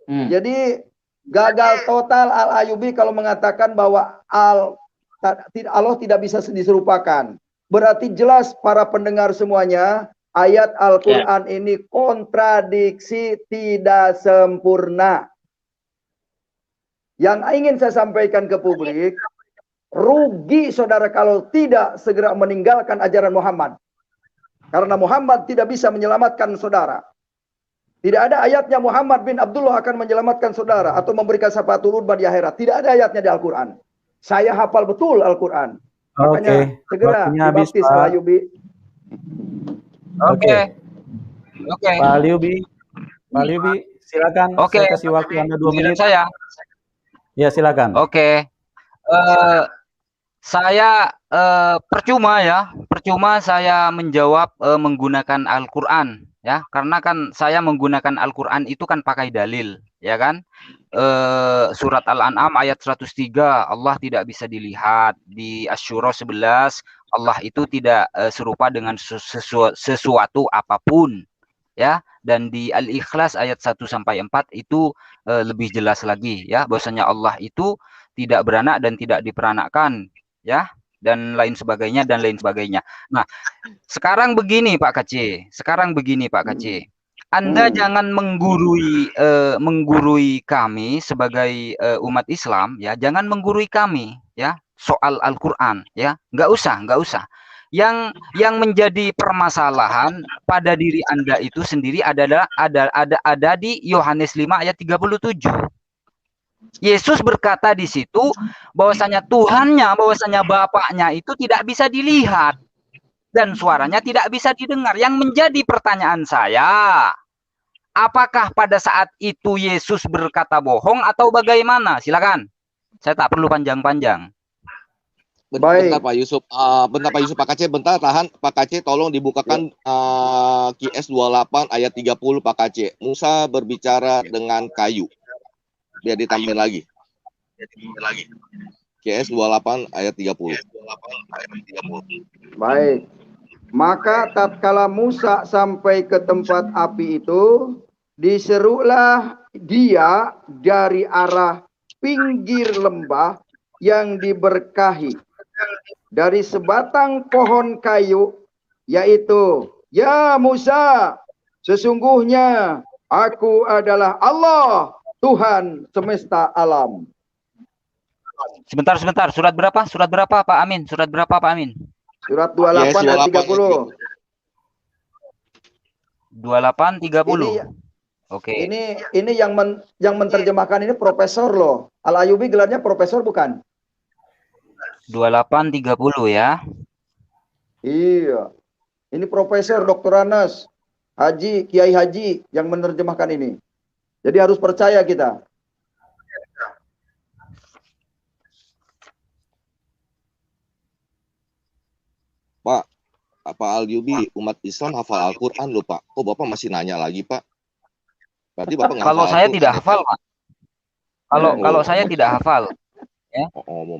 E: Jadi gagal total Al-Ayubi kalau mengatakan bahwa Allah tidak bisa diserupakan. Berarti jelas para pendengar semuanya, ayat Al-Quran ini kontradiksi, tidak sempurna. Yang ingin saya sampaikan ke publik, rugi saudara kalau tidak segera meninggalkan ajaran Muhammad. Karena Muhammad tidak bisa menyelamatkan saudara. Tidak ada ayatnya Muhammad bin Abdullah akan menyelamatkan saudara atau memberikan syafaatul uzma di akhirat. Tidak ada ayatnya di Al-Quran. Saya hafal betul Al-Quran. Makanya segera dibaptis Pak Ayubi.
B: Oke.
A: Pak Ayubi, silakan. Saya kasih waktu Anda 2 menit.
B: Saya.
A: Ya, silakan.
B: Oke. Saya percuma saya menjawab menggunakan Al-Quran. Ya, karena kan saya menggunakan Al-Quran itu kan pakai dalil, ya kan? Surat Al-An'am ayat 103, Allah tidak bisa dilihat. Di Asy-Syura 11, Allah itu tidak serupa dengan sesuatu apapun, ya. Dan di Al-Ikhlas ayat 1 sampai 4 itu lebih jelas lagi, ya, bahwasanya Allah itu tidak beranak dan tidak diperanakkan, ya. Dan lain sebagainya. Nah, sekarang begini Pak Kace. Anda jangan menggurui kami sebagai umat Islam, ya. Jangan menggurui kami, ya, soal Al-Quran, ya. Nggak usah. Yang menjadi permasalahan pada diri Anda itu sendiri adalah ada di Yohanes 5 ayat 37. Yesus berkata di situ bahwasanya Tuhannya, bahwasanya Bapaknya itu tidak bisa dilihat dan suaranya tidak bisa didengar. Yang menjadi pertanyaan saya, apakah pada saat itu Yesus berkata bohong atau bagaimana? Silakan. Saya tak perlu panjang-panjang.
F: Bentar Pak Yusuf, Pak Kaceh, bentar tahan Pak Kaceh, tolong dibukakan QS 28 ayat 30 Pak Kaceh. Musa berbicara dengan kayu. Biar ditampilkan lagi. QS 28 ayat 30.
E: Baik. Maka tatkala Musa sampai ke tempat api itu, diserulah dia dari arah pinggir lembah yang diberkahi. Dari sebatang pohon kayu, yaitu, ya Musa, sesungguhnya aku adalah Allah, Tuhan semesta alam.
B: Sebentar. Surat berapa Pak Amin? Surat 28
E: ayat 30.
B: 28:30. Oke.
E: Ini yang menerjemahkan ini profesor loh. Al-Ayubi gelarnya profesor bukan?
B: 28:30 ya.
E: Iya. Ini Profesor Dr. Anas Haji, Kiai Haji yang menerjemahkan ini. Jadi harus percaya kita.
F: Pak Al-Yubi, umat Islam hafal Al-Quran loh Pak. Kok Bapak masih nanya lagi Pak? Berarti Bapak nggak
B: Kalau
F: hafal
B: saya
F: Al-Quran,
B: tidak hafal Pak. Kalau saya
F: Bapak
B: tidak hafal. Ya.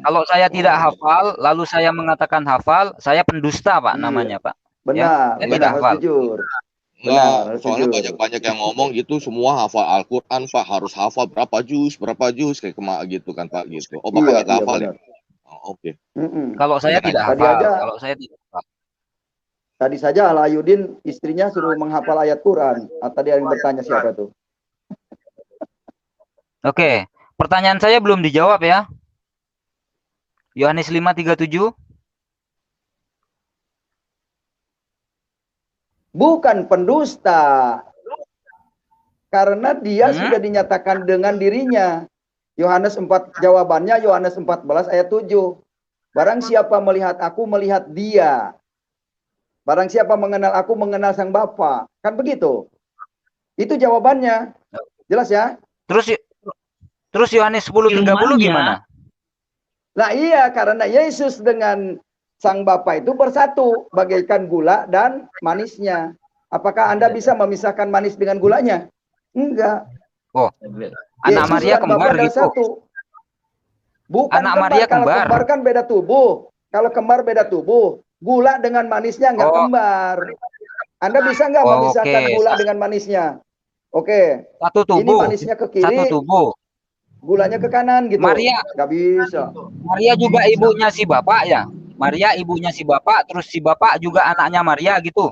B: Kalau saya tidak hafal, lalu saya mengatakan hafal, saya pendusta Pak namanya Pak.
E: Benar,
B: ya? Tidak hafal.
E: Jujur.
F: Benar, soalnya banyak yang ngomong gitu semua hafal Al-Quran Pak, harus hafal berapa juz kayak gitu kan Pak gitu. Oh Bapak nggak hafal ya? Oh, oke.
B: Kalau saya tidak hafal, kalau saya tidak hafal.
E: Tadi saja Al-Ayudin istrinya suruh menghafal ayat Quran. Tadi ada yang bertanya siapa tuh?
B: Oke, pertanyaan saya belum dijawab ya. Yohanes 5:37.
E: Bukan pendusta. Karena dia sudah dinyatakan dengan dirinya. Yohanes 4 jawabannya Yohanes 14 ayat 7. Barang siapa melihat aku melihat dia. Barang siapa mengenal aku mengenal sang Bapa. Kan begitu. Itu jawabannya. Jelas ya?
B: Terus Yohanes 10:30 gimana?
E: Nah iya, karena Yesus dengan sang Bapa itu bersatu bagaikan gula dan manisnya. Apakah Anda bisa memisahkan manis dengan gulanya? Enggak.
B: Oh, anak Maria kembar gitu.
E: Satu. Bukan
B: anak
E: kembar.
B: Maria
E: Kalau kembar kan beda tubuh. Kalau kembar beda tubuh. Gula dengan manisnya enggak kembar. Anda bisa enggak memisahkan gula dengan manisnya? Oke.
B: Satu tubuh.
E: Ini manisnya ke kiri.
B: Satu tubuh.
E: Gulanya ke kanan gitu.
B: Maria
E: nggak bisa.
B: Maria juga ibunya si Bapak ya. Maria ibunya si Bapak, terus si Bapak juga anaknya Maria gitu.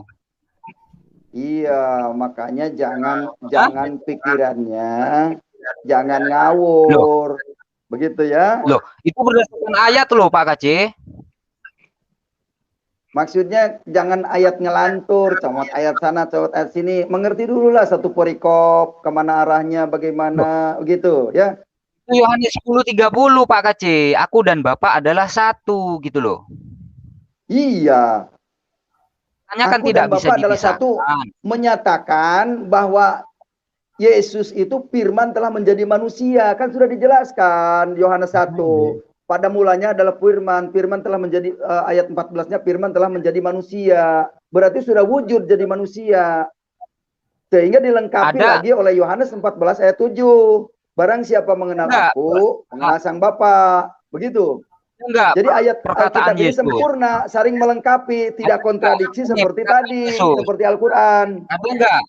E: Iya, makanya jangan pikirannya jangan ngawur. Begitu ya.
B: Loh, itu berdasarkan ayat loh Pak Kaceh.
E: Maksudnya jangan ayat ngelantur, comot ayat sana, comot ayat sini. Mengerti dulu lah satu perikop, kemana arahnya, bagaimana, begitu ya.
B: Yohanes 10:30 Pak Kaceh, aku dan Bapak adalah satu gitu loh.
E: Iya.
B: Hanya kan tidak bisa
E: adalah satu, menyatakan bahwa Yesus itu firman telah menjadi manusia. Kan sudah dijelaskan Yohanes 1. Pada mulanya adalah firman, firman telah menjadi ayat 14-nya firman telah menjadi manusia. Berarti sudah wujud jadi manusia. Sehingga dilengkapi lagi oleh Yohanes 14 ayat 7. Barang siapa mengenal aku, mengenal sang Bapa. Begitu.
B: Enggak.
E: Jadi ayat
B: perkataan
E: Alkitab ini sempurna, saling melengkapi, tidak kontradiksi seperti tadi, seperti Al-Quran.
B: Ada enggak?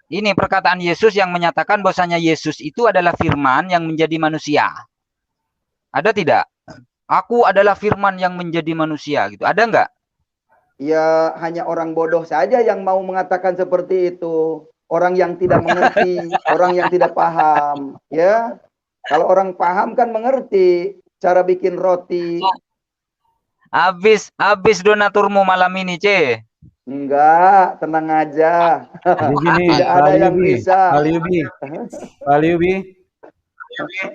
B: Ini perkataan Yesus yang menyatakan bahwasanya Yesus itu adalah firman yang menjadi manusia. Ada tidak? Aku adalah firman yang menjadi manusia gitu. Ada enggak?
E: Ya, hanya orang bodoh saja yang mau mengatakan seperti itu. Orang yang tidak mengerti, orang yang tidak paham, ya. Kalau orang paham kan mengerti cara bikin roti.
B: Habis donaturmu malam ini, C.
E: Enggak, tenang aja.
A: Jadi gini,
E: Tidak ada yang bisa.
A: Pak Liubi.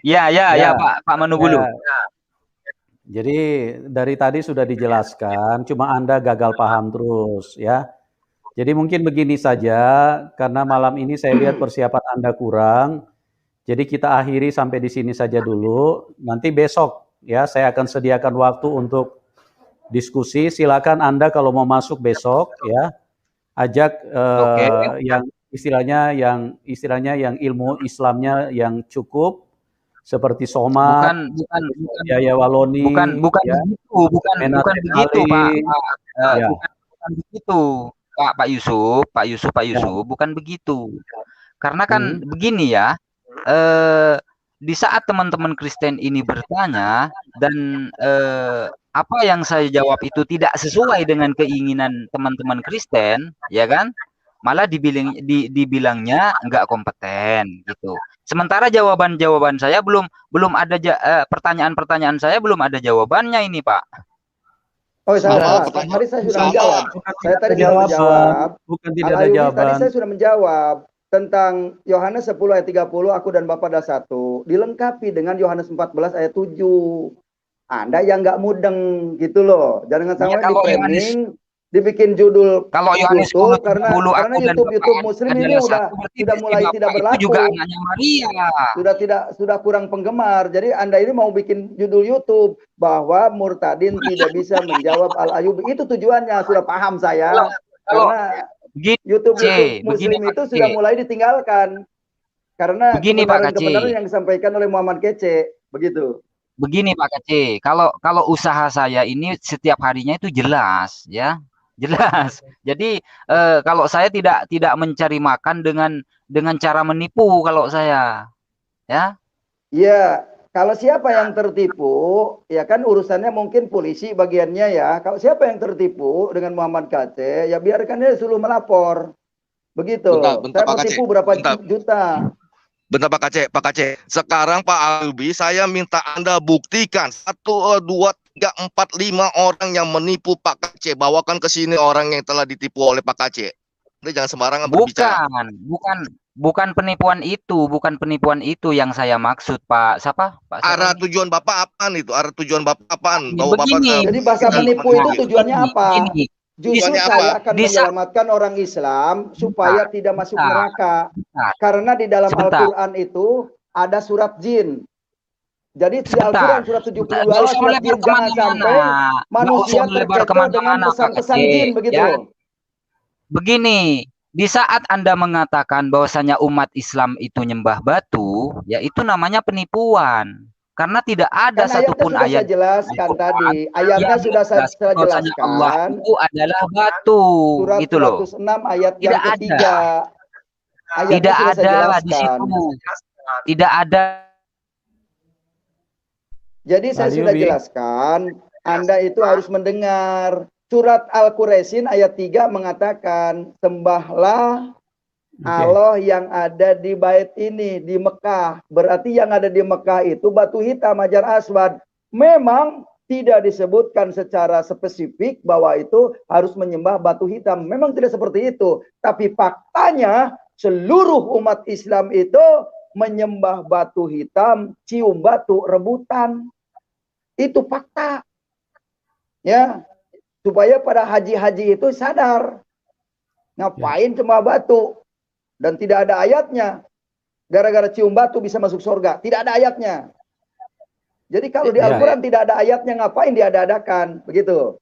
B: Ya, Pak Manubulu.
A: Jadi dari tadi sudah dijelaskan, cuma Anda gagal paham terus ya. Jadi mungkin begini saja, karena malam ini saya lihat persiapan Anda kurang. Jadi kita akhiri sampai di sini saja dulu. Nanti besok ya saya akan sediakan waktu untuk diskusi. Silakan Anda kalau mau masuk besok ya, ajak yang istilahnya yang ilmu Islamnya yang cukup. Seperti Somad, Yaya Waloni,
B: bukan begitu, bukan begitu, Pak. Bukan begitu, Pak Yusuf, bukan begitu. Karena kan begini ya, di saat teman-teman Kristen ini bertanya dan apa yang saya jawab itu tidak sesuai dengan keinginan teman-teman Kristen, ya kan? Malah dibilangnya nggak kompeten gitu. Sementara jawaban saya belum ada pertanyaan-pertanyaan saya belum ada jawabannya ini, Pak.
E: Oh, tadi saya sudah menjawab. Saya tadi sudah menjawab.
A: Bukan tidak ada jawaban.
E: Tadi saya sudah menjawab tentang Yohanes 10 ayat 30, aku dan Bapa adalah satu, dilengkapi dengan Yohanes 14 ayat 7. Anda yang nggak mudeng gitu loh. Jangan sampai di-framing, dibikin judul
B: kalau Yohanes
E: YouTube karena YouTube Muslim ini sudah mulai tidak berlaku.
B: Juga anaknya Maria.
E: Sudah kurang penggemar. Jadi Anda ini mau bikin judul YouTube bahwa murtadin tidak bisa menjawab Al-Ayyubi. Itu tujuannya, sudah paham saya. Karena YouTube Muslim itu sudah mulai ditinggalkan. Karena kebenaran yang disampaikan oleh Muhammad Kece, begitu.
B: Begini Pak Kece, kalau usaha saya ini setiap harinya itu jelas ya. Jelas. Jadi kalau saya tidak mencari makan dengan cara menipu kalau saya, ya.
E: Iya, kalau siapa yang tertipu, ya kan urusannya mungkin polisi bagiannya ya. Kalau siapa yang tertipu dengan Muhammad KC, ya biarkan dia suruh melapor. Begitu. Saya menipu berapa juta.
F: Bentar Pak Kc. Sekarang Pak Ayyubi, saya minta Anda buktikan 1, 2, 3, 4, 5 orang yang menipu Pak Kc. Bawakan ke sini orang yang telah ditipu oleh Pak Kc. Anda jangan sembarangan berbicara.
B: Bukan penipuan itu yang saya maksud, Pak. Siapa? Pak siapa?
F: Arah tujuan Bapak apaan itu? Arah tujuan Bapak apaan?
E: Jadi bahasa penipu itu tujuannya apa? Justru saya akan menyelamatkan orang Islam supaya tidak masuk neraka. Karena di dalam Al-Quran itu ada surat jin. Jadi di Al-Quran surat 72 surat jin, jangan sampai manusia terkecoh dengan pesan-pesan jin, begitu. Ya.
B: Begini, di saat Anda mengatakan bahwasanya umat Islam itu nyembah batu, ya itu namanya penipuan. Karena tidak ada satupun ayat.
E: Saya jelaskan tadi. Ayatnya sudah saya jelaskan.
B: Allah itu adalah batu.
E: Surat
B: gitu loh.
E: 106 ayat yang ketiga.
B: Tidak ada di situ. Tidak ada.
E: Jadi saya sudah jelaskan. Anda itu harus mendengar. Surat Al-Quraisin ayat 3 mengatakan, sembahlah Allah yang ada di bait ini, di Mekah. Berarti yang ada di Mekah itu batu hitam, Hajar Aswad. Memang tidak disebutkan secara spesifik bahwa itu harus menyembah batu hitam. Memang tidak seperti itu. Tapi faktanya seluruh umat Islam itu menyembah batu hitam, cium batu, rebutan. Itu fakta. Ya, supaya pada haji-haji itu sadar. Ngapain cuma batu? Dan tidak ada ayatnya. Gara-gara cium batu bisa masuk surga. Tidak ada ayatnya. Jadi kalau di Al-Quran tidak ada ayatnya, ngapain diada-adakan? Begitu.